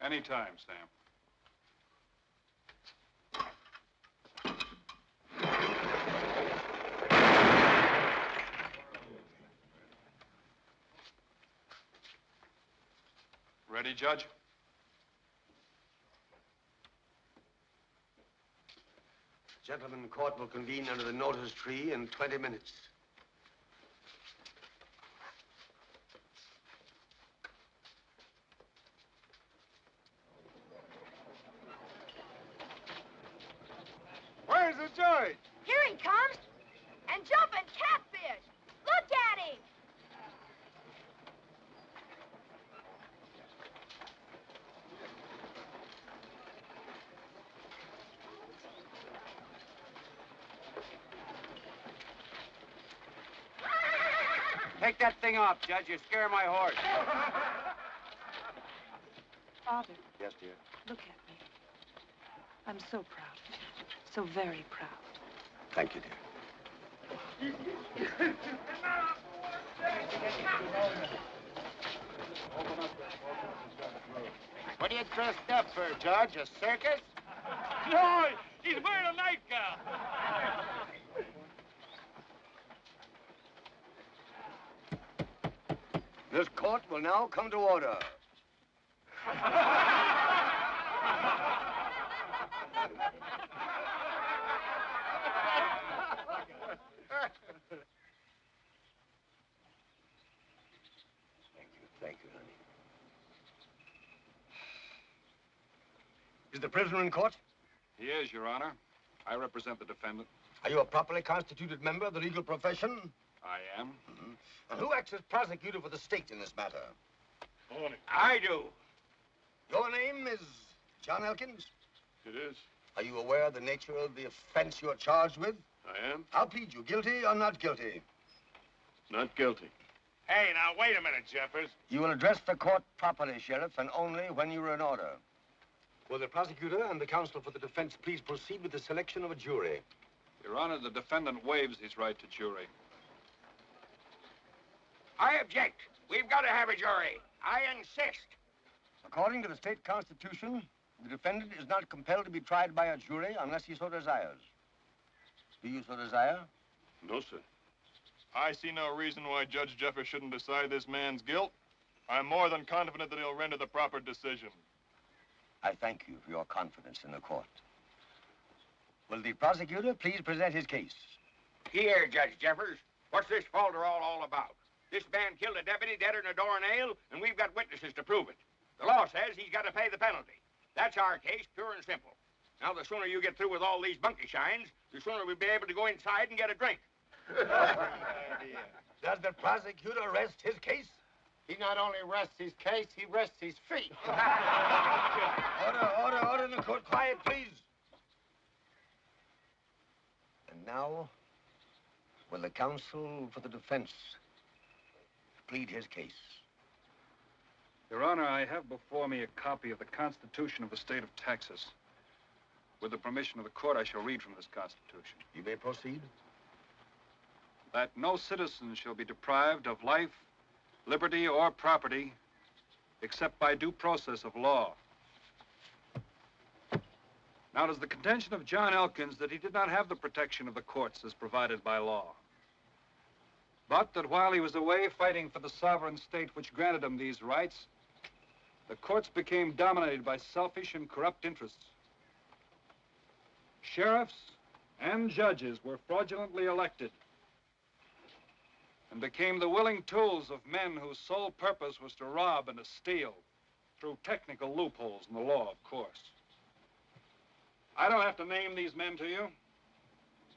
Anytime, Sam. Ready, Judge? Gentlemen, court will convene under the notice tree in 20 minutes. Where's the judge? Here he comes. And jumping catfish. Look at him. Take that thing off, Judge. You're scaring my horse. Father, Yes, dear. look at me. I'm so proud. So very proud. Thank you, dear. What are you dressed up for, Judge? A circus? No, he's wearing a nightgown. This court will now come to order. Thank you, honey. Is the prisoner in court? He is, Your Honor. I represent the defendant. Are you a properly constituted member of the legal profession? I am. And who acts as prosecutor for the state in this matter? I do. Your name is John Elkins? It is. Are you aware of the nature of the offense you're charged with? I am. I'll plead you guilty or not guilty. Not guilty. Hey, now, wait a minute, Jeffers. You will address the court properly, Sheriff, and only when you're in order. Will the prosecutor and the counsel for the defense please proceed with the selection of a jury? Your Honor, the defendant waives his right to jury. I object. We've got to have a jury. I insist. According to the state constitution, the defendant is not compelled to be tried by a jury unless he so desires. Do you so desire? No, sir. I see no reason why Judge Jeffers shouldn't decide this man's guilt. I'm more than confident that he'll render the proper decision. I thank you for your confidence in the court. Will the prosecutor please present his case? Here, Judge Jeffers. What's this falderall all about? This man killed a deputy deader than a door nail, and we've got witnesses to prove it. The law says he's got to pay the penalty. That's our case, pure and simple. Now, the sooner you get through with all these monkey shines, the sooner we'll be able to go inside and get a drink. Does the prosecutor rest his case? He not only rests his case, he rests his feet. Order in the court. Quiet, please. And now, will the counsel for the defense plead his case? Your Honor, I have before me a copy of the Constitution of the state of Texas. With the permission of the court, I shall read from this Constitution. You may proceed. That no citizen shall be deprived of life, liberty, or property except by due process of law. Now, it is the contention of John Elkins that he did not have the protection of the courts as provided by law, but that while he was away fighting for the sovereign state which granted him these rights, the courts became dominated by selfish and corrupt interests. Sheriffs and judges were fraudulently elected and became the willing tools of men whose sole purpose was to rob and to steal through technical loopholes in the law, of course. I don't have to name these men to you.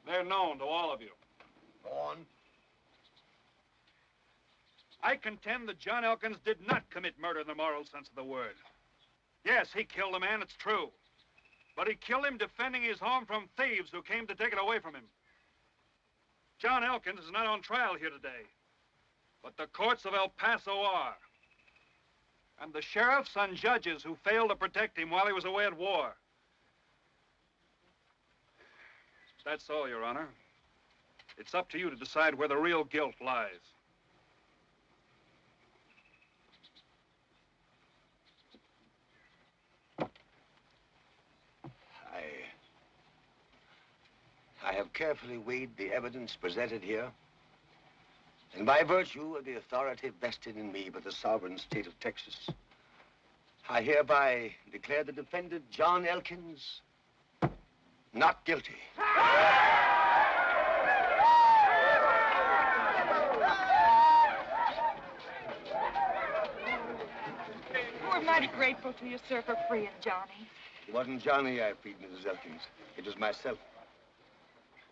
They're known to all of you. Go on. I contend that John Elkins did not commit murder in the moral sense of the word. Yes, he killed a man, it's true. But he killed him defending his home from thieves who came to take it away from him. John Elkins is not on trial here today, but the courts of El Paso are. And the sheriffs and judges who failed to protect him while he was away at war. That's all, Your Honor. It's up to you to decide where the real guilt lies. I have carefully weighed the evidence presented here, and by virtue of the authority vested in me by the sovereign state of Texas, I hereby declare the defendant, John Elkins, not guilty. We're mighty grateful to you, sir, for freeing Johnny. It wasn't Johnny I freed, Mrs. Elkins. It was myself.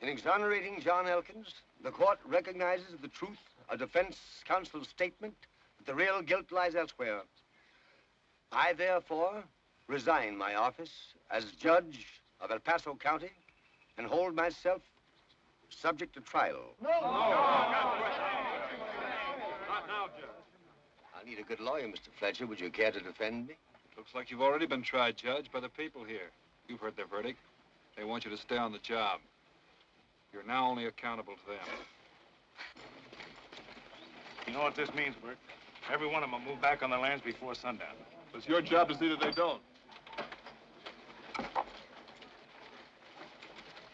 In exonerating John Elkins, the court recognizes the truth of defense counsel's statement that the real guilt lies elsewhere. I, therefore, resign my office as judge of El Paso County and hold myself subject to trial. No. Not now, Judge. I'll need a good lawyer, Mr. Fletcher. Would you care to defend me? Looks like you've already been tried, Judge, by the people here. You've heard their verdict. They want you to stay on the job. You're now only accountable to them. You know what this means, Bert? Every one of them will move back on their lands before sundown. It's your job to see that they don't.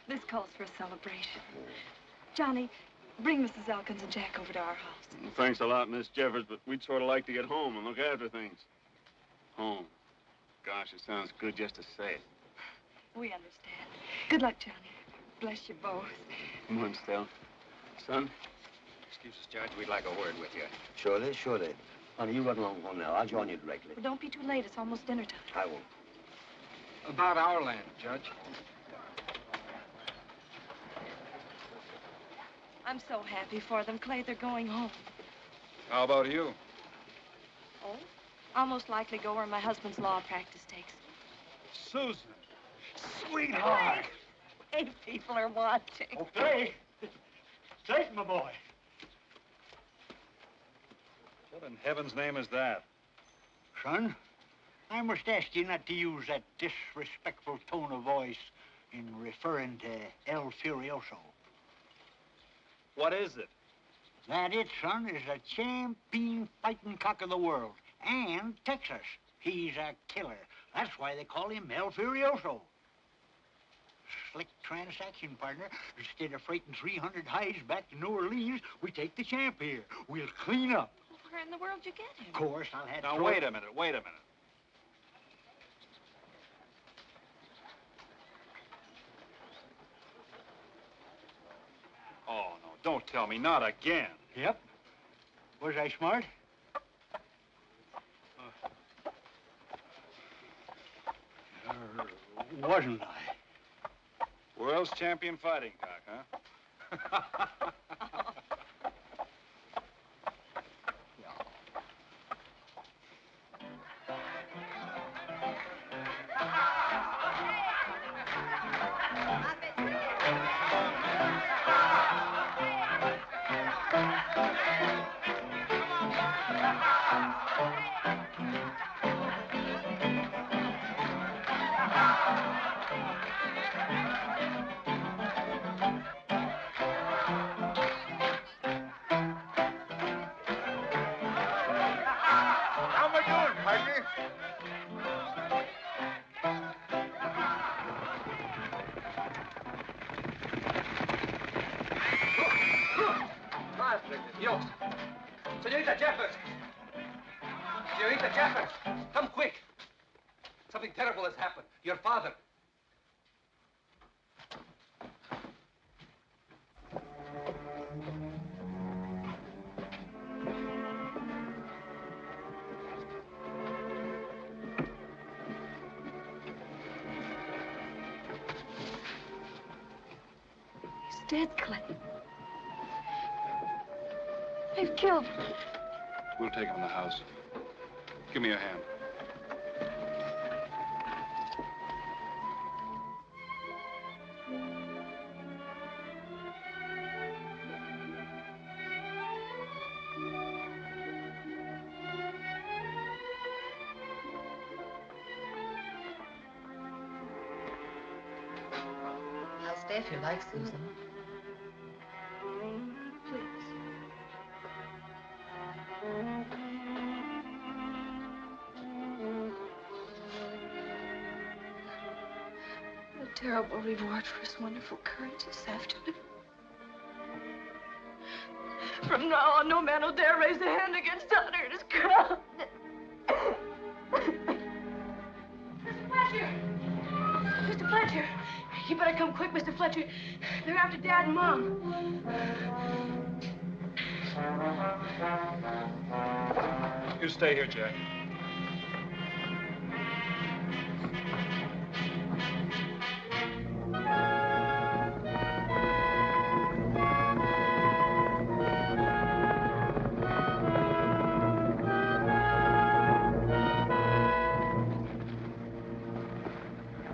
This calls for a celebration. Johnny, bring Mrs. Elkins and Jack over to our house. Well, thanks a lot, Miss Jeffers, but we'd sort of like to get home and look after things. Home. Gosh, it sounds good just to say it. We understand. Good luck, Johnny. Bless you both. Come on, Stell. Son? Excuse us, Judge. We'd like a word with you. Surely, surely. Honey, you run along home now. I'll join you directly. Well, don't be too late. It's almost dinner time. I won't. About our land, Judge. I'm so happy for them, Clay. They're going home. How about you? Oh? I'll most likely go where my husband's law practice takes me. Susan, sweetheart. Hey, people are watching. Okay. Take my boy. What in heaven's name is that? Son, I must ask you not to use that disrespectful tone of voice in referring to El Furioso. What is it? That it, son, is a champion fighting cock of the world. And Texas. He's a killer. That's why they call him El Furioso. Slick transaction, partner. Instead of freighting 300 hides back to New Orleans, we take the champ here. We'll clean up. Where in the world you get him? Of course, I'll have Now, wait a minute. Oh, no, don't tell me. Not again. Yep. Was I smart? Wasn't I? World's champion fighting cock, huh? Dios. Señorita Jeffers! Señorita Jeffers! Come quick! Something terrible has happened. Your father. He's dead, Clay. They've killed him. We'll take him in the house. Give me your hand. I'll stay if you like, Susan. Please. A terrible reward for his wonderful courage this afternoon. From now on, no man will dare raise a hand against Donner and his crowd. You better come quick, Mr. Fletcher. They're after Dad and Mom. You stay here, Jack.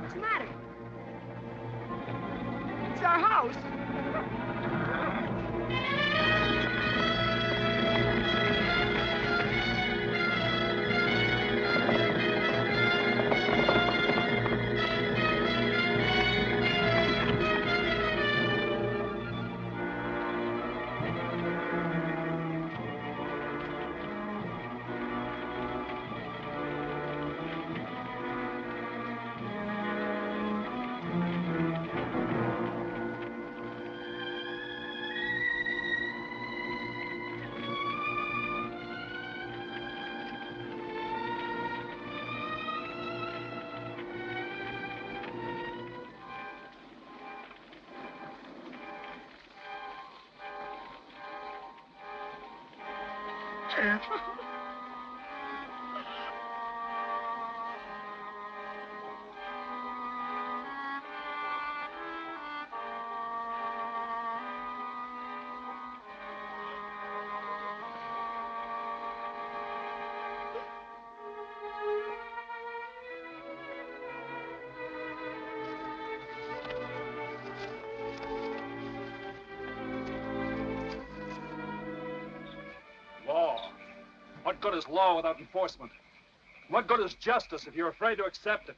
What's the matter? It's our house. Law. What good is law without enforcement? What good is justice if you're afraid to accept it?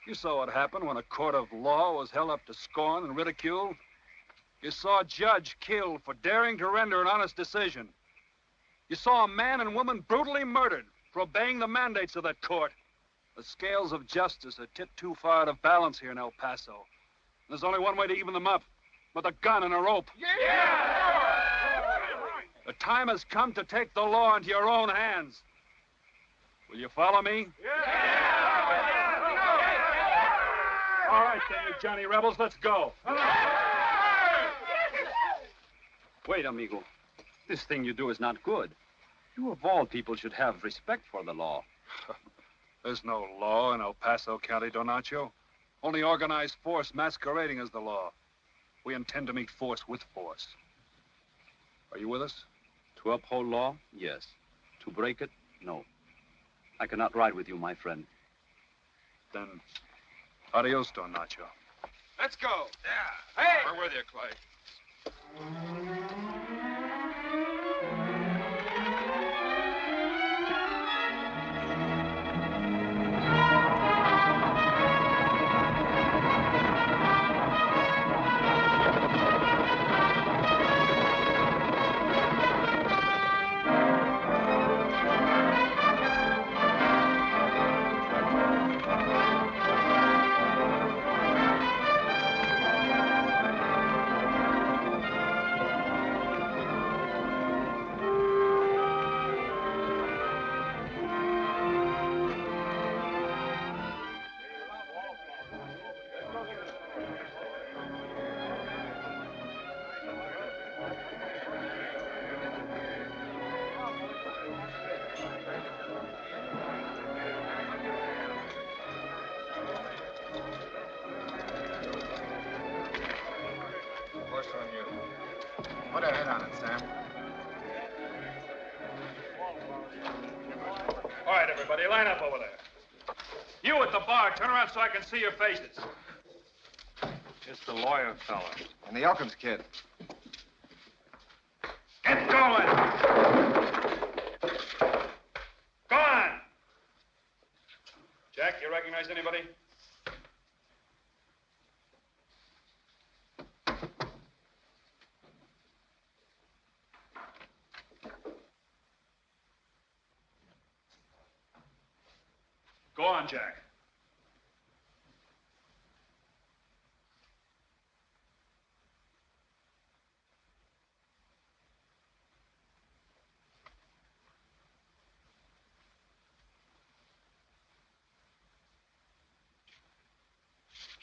You saw what happened when a court of law was held up to scorn and ridicule. You saw a judge killed for daring to render an honest decision. You saw a man and woman brutally murdered for obeying the mandates of that court. The scales of justice are tipped too far out of balance here in El Paso. There's only one way to even them up, with a gun and a rope. The time has come to take the law into your own hands. Will you follow me? All right, then, you Johnny rebels, let's go. Wait, amigo. This thing you do is not good. You, of all people, should have respect for the law. There's no law in El Paso County, Nacho. Only organized force masquerading as the law. We intend to meet force with force. Are you with us? To uphold law, yes. To break it, no. I cannot ride with you, my friend. Then, adios, Don Nacho. Let's go. Yeah. Hey! We're with you, Clay. Put a head on it, Sam. All right, everybody, line up over there. You at the bar, turn around so I can see your faces. It's the lawyer fella. And the Elkins kid. Get going! Go on! Jack, you recognize anybody? Go on, Jack.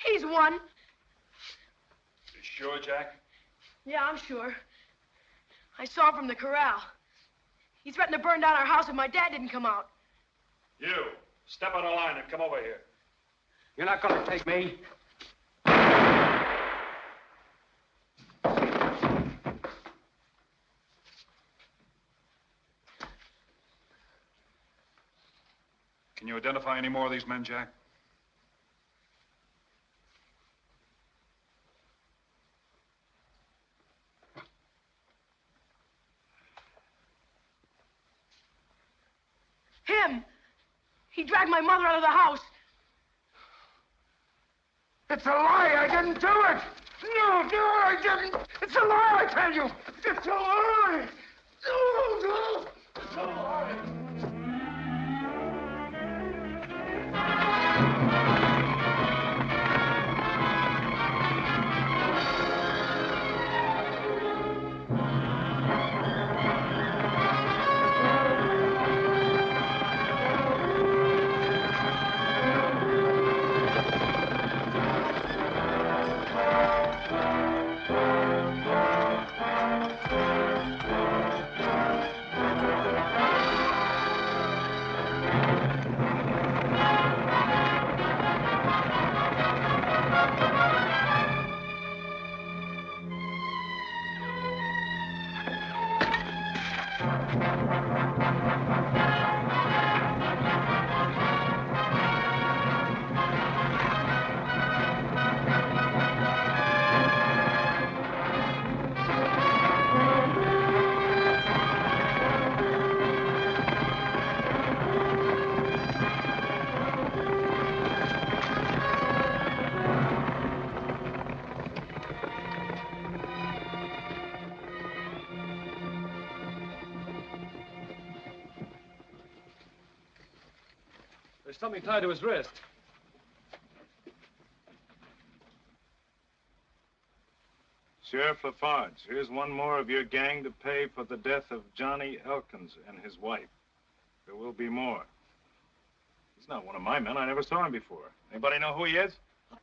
He's one. You sure, Jack? Yeah, I'm sure. I saw him from the corral. He threatened to burn down our house if my dad didn't come out. You, step on the line and come over here. You're not going to take me. Can you identify any more of these men, Jack? Him! He dragged my mother out of the house. It's a lie. I didn't do it. No, I didn't. It's a lie, I tell you. It's a lie. No. It's a lie. There's something tied to his wrist. Sheriff Farge, here's one more of your gang to pay for the death of Johnny Elkins and his wife. There will be more. He's not one of my men. I never saw him before. Anybody know who he is?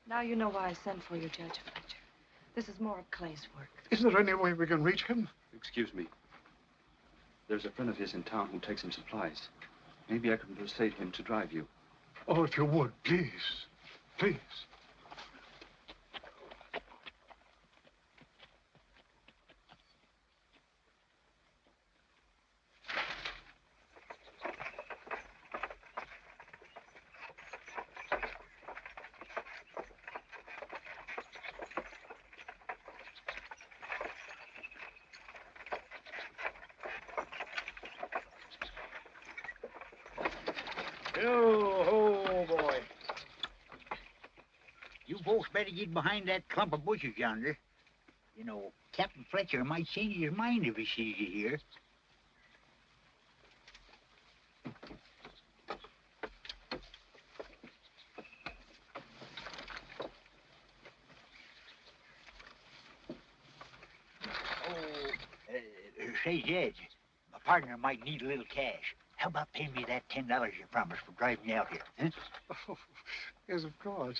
Now you know why I sent for you, Judge Fletcher. This is more of Clay's work. Is there any way we can reach him? Excuse me. There's a friend of his in town who takes him supplies. Maybe I can persuade him to drive you. Oh, if you would, please. Please. Oh, boy. You folks better get behind that clump of bushes yonder. You know, Captain Fletcher might change his mind if he sees you here. Say, Judge, my partner might need a little cash. How about paying me that $10 you promised for driving me out here, huh? Oh, yes, of course.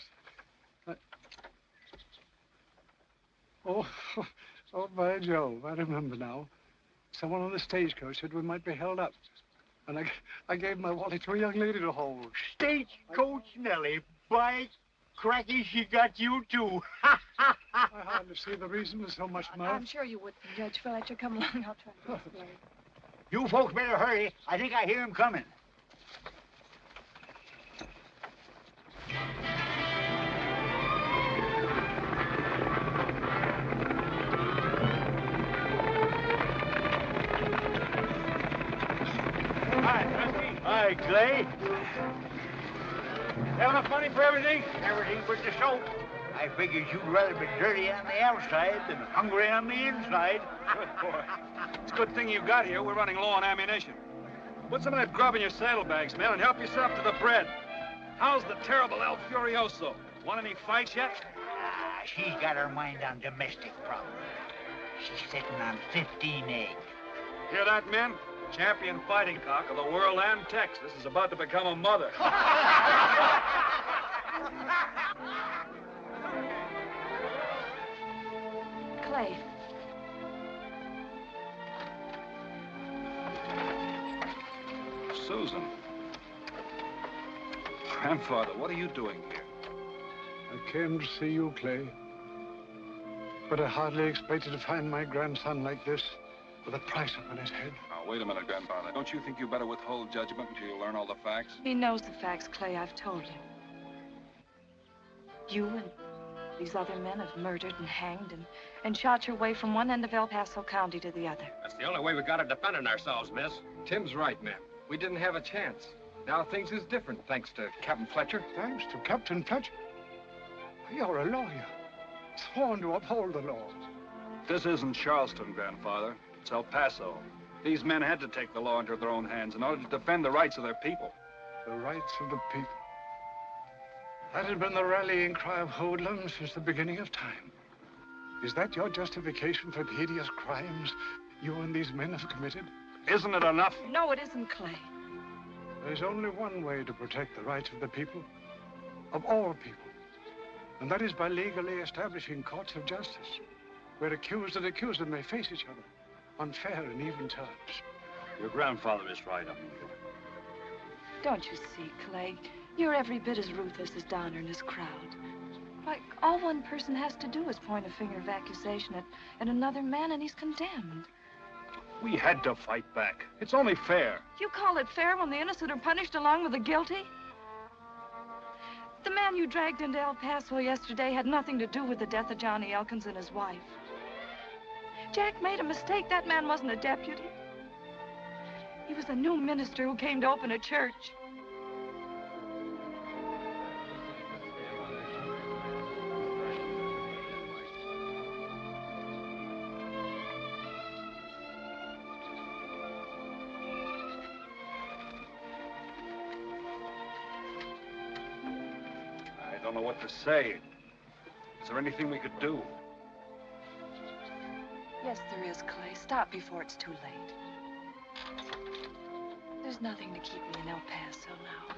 Oh, by Jove, I remember now. Someone on the stagecoach said we might be held up. And I gave my wallet to a young lady to hold. Stagecoach Nellie, by cracky, she got you too. I hardly see the reason for so much mirth. I'm sure you wouldn't, Judge Fletcher. Come along, I'll try to explain. You folks better hurry. I think I hear him coming. Hi, Pesky. Hi, Clay. Have enough money for everything? Everything but the soap. I figured you'd rather be dirty on the outside than hungry on the inside. Good boy. It's a good thing you got here. We're running low on ammunition. Put some of that grub in your saddlebags, man, and help yourself to the bread. How's the terrible El Furioso? Won any fights yet? She's got her mind on domestic problems. She's sitting on 15 eggs. Hear that, men? Champion fighting cock of the world and Texas is about to become a mother. Clay. Susan. Grandfather, what are you doing here? I came to see you, Clay. But I hardly expected to find my grandson like this, with a price upon his head. Now, wait a minute, Grandfather. Don't you think you better withhold judgment until you learn all the facts? He knows the facts, Clay. I've told him. You and these other men have murdered and hanged and shot your way from one end of El Paso County to the other. That's the only way we got of defending ourselves, miss. Tim's right, ma'am. We didn't have a chance. Now things is different, thanks to Captain Fletcher. Thanks to Captain Fletcher? You're a lawyer, sworn to uphold the law. This isn't Charleston, Grandfather. It's El Paso. These men had to take the law into their own hands in order to defend the rights of their people. The rights of the people. That had been the rallying cry of hoodlums since the beginning of time. Is that your justification for the hideous crimes you and these men have committed? Isn't it enough? No, it isn't, Clay. There's only one way to protect the rights of the people, of all people. And that is by legally establishing courts of justice, where accused and accused may face each other on fair and even terms. Your grandfather is right, amigo. Don't you see, Clay? You're every bit as ruthless as Donner and his crowd. Why, all one person has to do is point a finger of accusation at another man, and he's condemned. We had to fight back. It's only fair. You call it fair when the innocent are punished along with the guilty? The man you dragged into El Paso yesterday had nothing to do with the death of Johnny Elkins and his wife. Jack made a mistake. That man wasn't a deputy. He was a new minister who came to open a church. I don't know what to say. Is there anything we could do? Yes, there is, Clay. Stop before it's too late. There's nothing to keep me in El Paso now.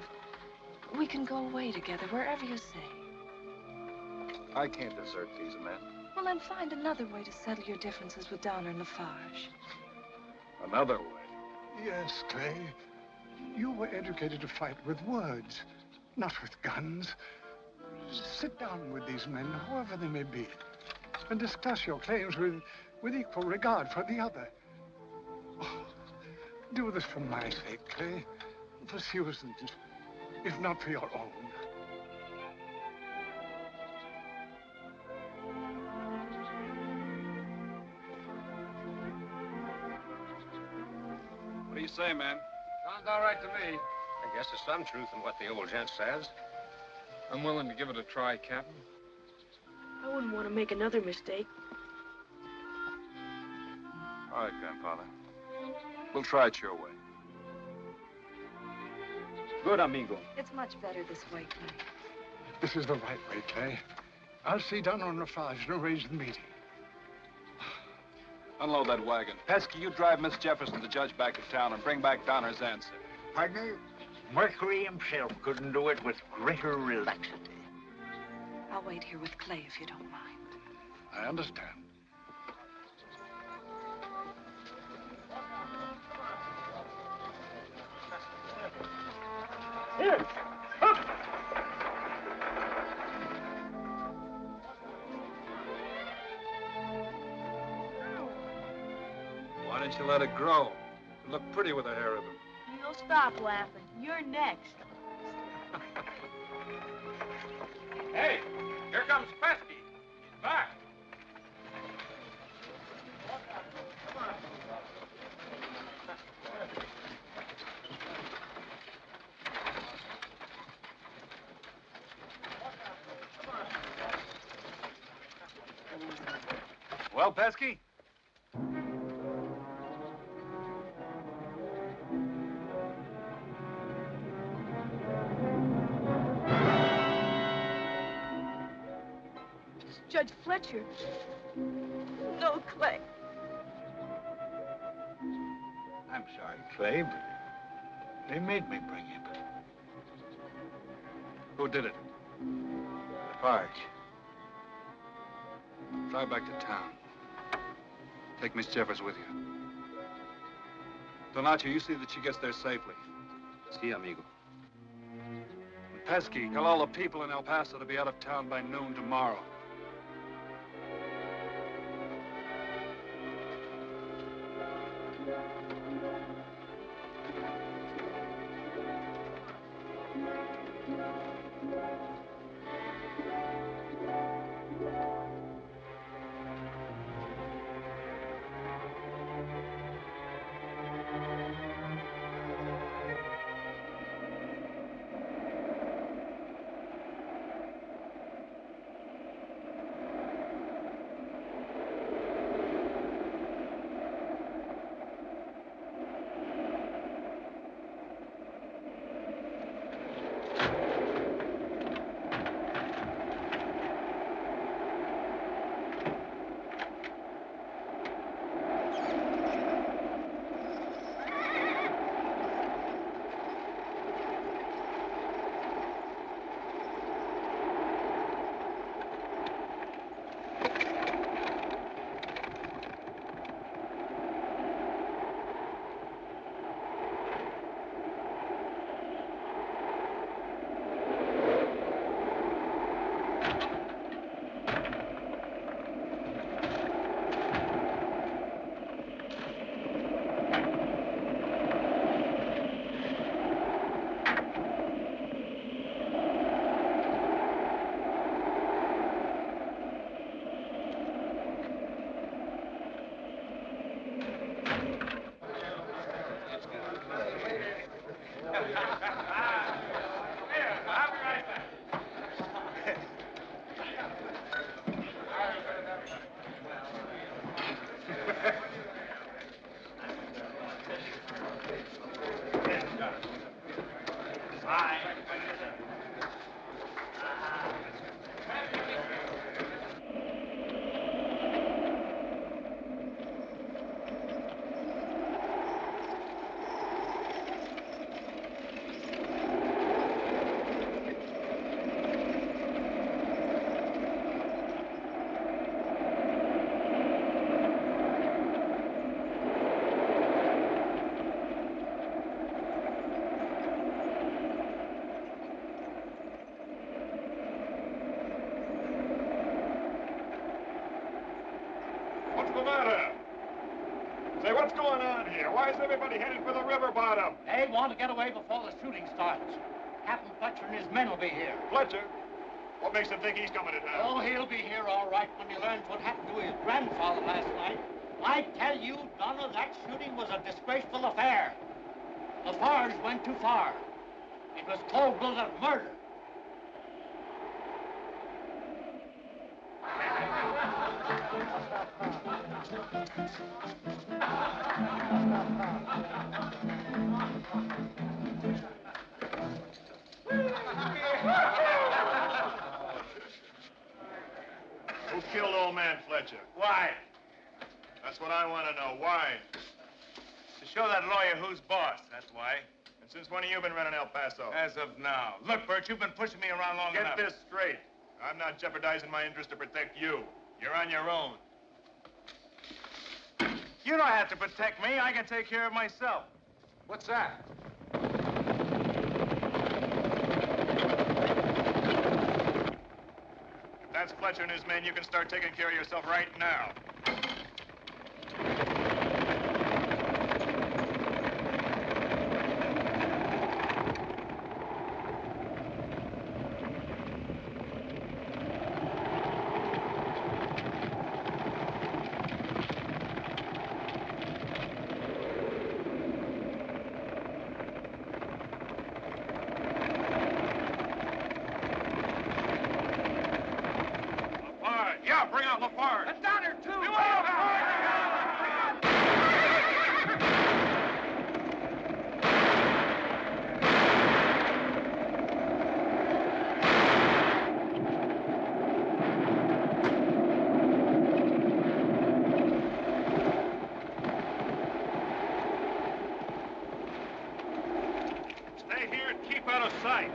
We can go away together, wherever you say. I can't desert these men. Well, then find another way to settle your differences with Donner and Farge. Another way? Yes, Clay. You were educated to fight with words, not with guns. Sit down with these men, whoever they may be, and discuss your claims with equal regard for the other. Oh, do this for my sake, Clay. For Susan's, if not for your own. What do you say, man? Sounds all right to me. I guess there's some truth in what the old gent says. I'm willing to give it a try, Captain. I wouldn't want to make another mistake. All right, Grandfather. We'll try it your way. Good, amigo. It's much better this way, Clay. This is the right way, Clay. I'll see Donner and Farge and arrange the meeting. Unload that wagon. Pesky, you drive Miss Jefferson, the judge, back to town and bring back Donner's answer. Partner, Mercury himself couldn't do it with greater relaxity. I'll wait here with Clay if you don't mind. I understand. Here! Why didn't you let it grow? It looked pretty with a hair ribbon. You'll stop laughing. You're next. Hey, here comes Pesky. He's back. Well, Pesky? Judge Fletcher. No, Clay. I'm sorry, Clay, but they made me bring him. Who did it? Farge. Drive back to town. Take Miss Jeffers with you. Nacho, you see that she gets there safely. Si, amigo. And Pesky, tell all the people in El Paso to be out of town by noon tomorrow. What's the matter? Say, what's going on here? Why is everybody headed for the river bottom? They want to get away before the shooting starts. Captain Fletcher and his men will be here. Fletcher? What makes them think he's coming to town? Oh, he'll be here all right when he learns what happened to his grandfather last night. I tell you, Donner, that shooting was a disgraceful affair. The Farge went too far. It was cold-blooded murder. Who killed old man Fletcher? Why? That's what I want to know. Why? To show that lawyer who's boss, that's why. And since when have you been running El Paso? As of now. Look, Bert, you've been pushing me around long enough. Get this straight. I'm not jeopardizing my interest to protect you. You're on your own. You don't have to protect me. I can take care of myself. What's that? If that's Fletcher and his men, you can start taking care of yourself right now. Bring out Farge. And Donner, too! Stay here and keep out of sight.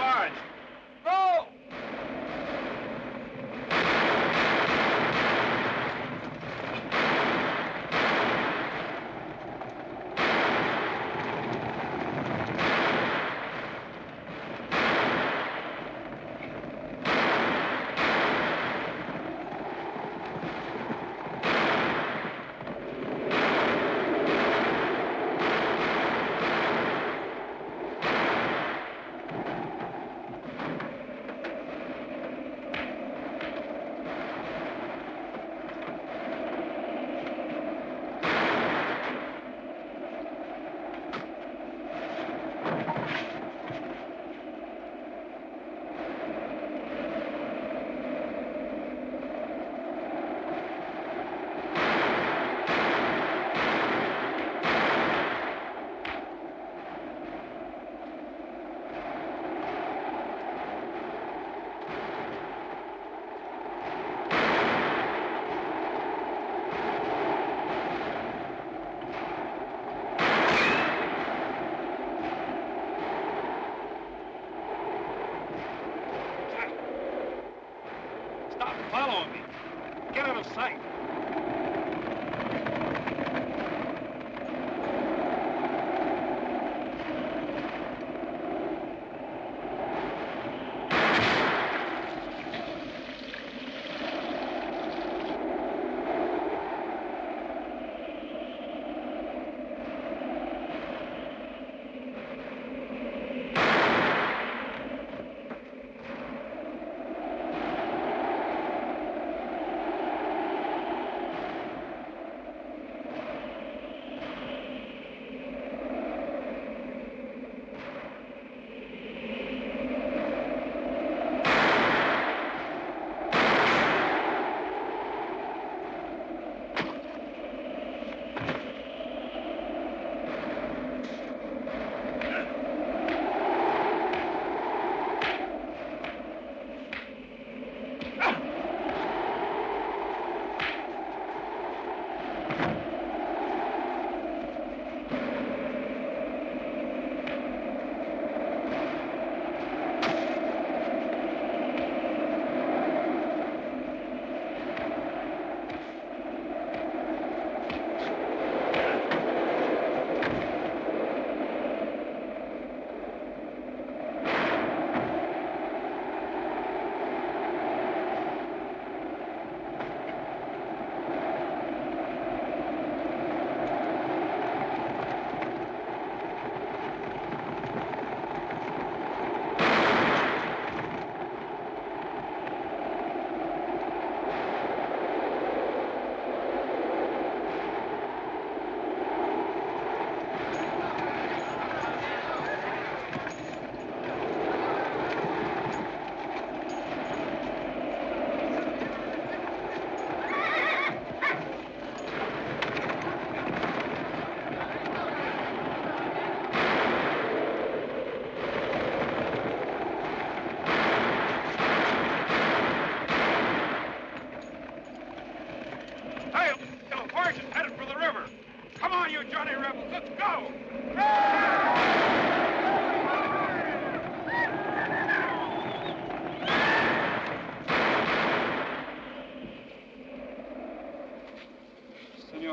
Farge! Go! Following me. Get out of sight.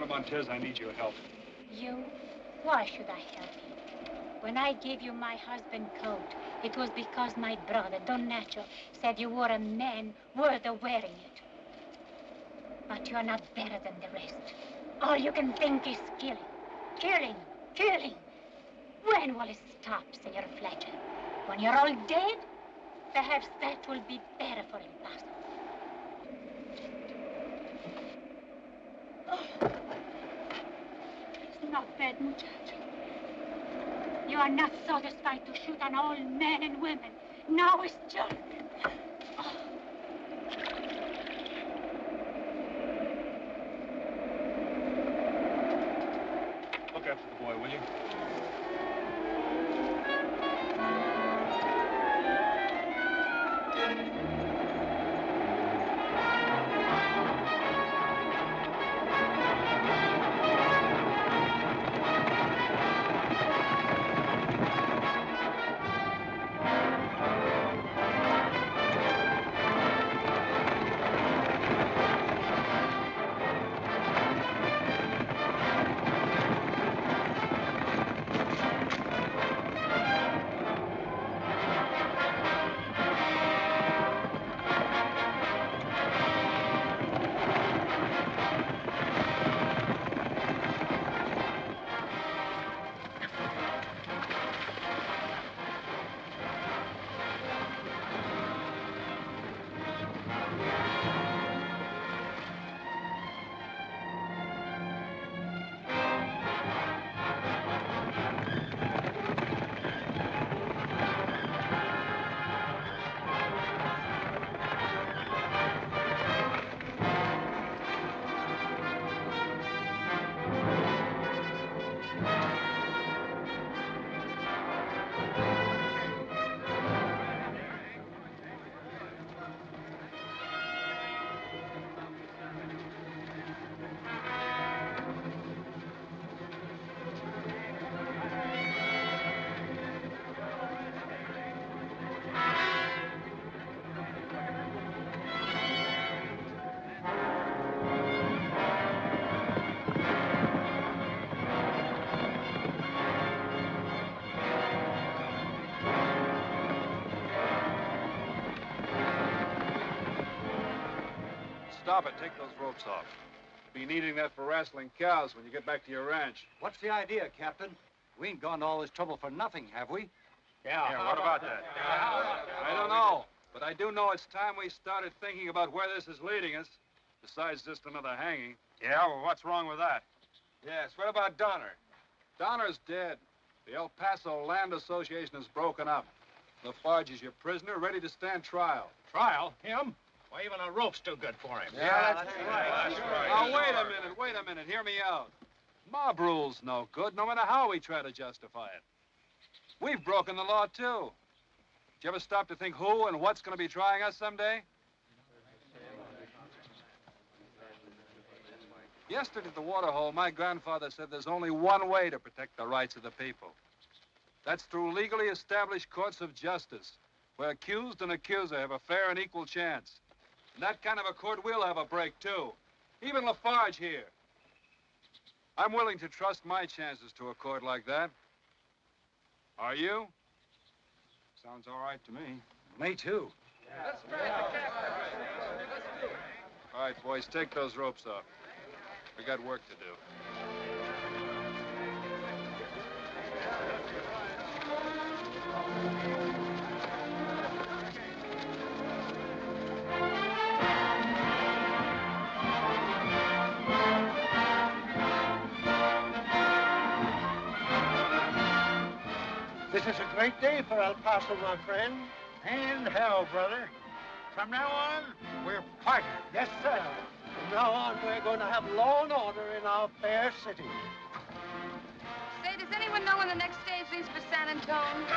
Montez, I need your help. You? Why should I help you? When I gave you my husband's coat, it was because my brother, Don Nacho, said you were a man worth of wearing it. But you're not better than the rest. All you can think is killing, killing, killing. When will it stop, Senor Fletcher? When you're all dead? Perhaps that will be better for El Paso. It's not bad, muchacho. You are not satisfied to shoot on all men and women. Now it's children. Look after the boy, will you? Stop it. Take those ropes off. You'll be needing that for wrestling cows when you get back to your ranch. What's the idea, Captain? We ain't gone to all this trouble for nothing, have we? Yeah, what about that? I don't know, but I do know it's time we started thinking about where this is leading us, besides just another hanging. Yeah, well, what's wrong with that? Yes, what about Donner? Donner's dead. The El Paso Land Association is broken up. Farge is your prisoner, ready to stand trial. Trial? Him? Why, even a rope's too good for him. Yeah, that's right. Now, wait a minute. Hear me out. Mob rule's no good, no matter how we try to justify it. We've broken the law, too. Did you ever stop to think who and what's going to be trying us someday? Yesterday at the waterhole, my grandfather said there's only one way to protect the rights of the people. That's through legally established courts of justice, where accused and accuser have a fair and equal chance. In that kind of a court, we'll have a break, too. Even Lafarge here. I'm willing to trust my chances to a court like that. Are you? Sounds all right to me. Me, too. All right, boys, take those ropes off. We got work to do. This is a great day for El Paso, my friend. And hell, brother. From now on, we're partners. Yes, sir. From now on, we're going to have law and order in our fair city. Say, does anyone know when the next stage leaves for San Antone?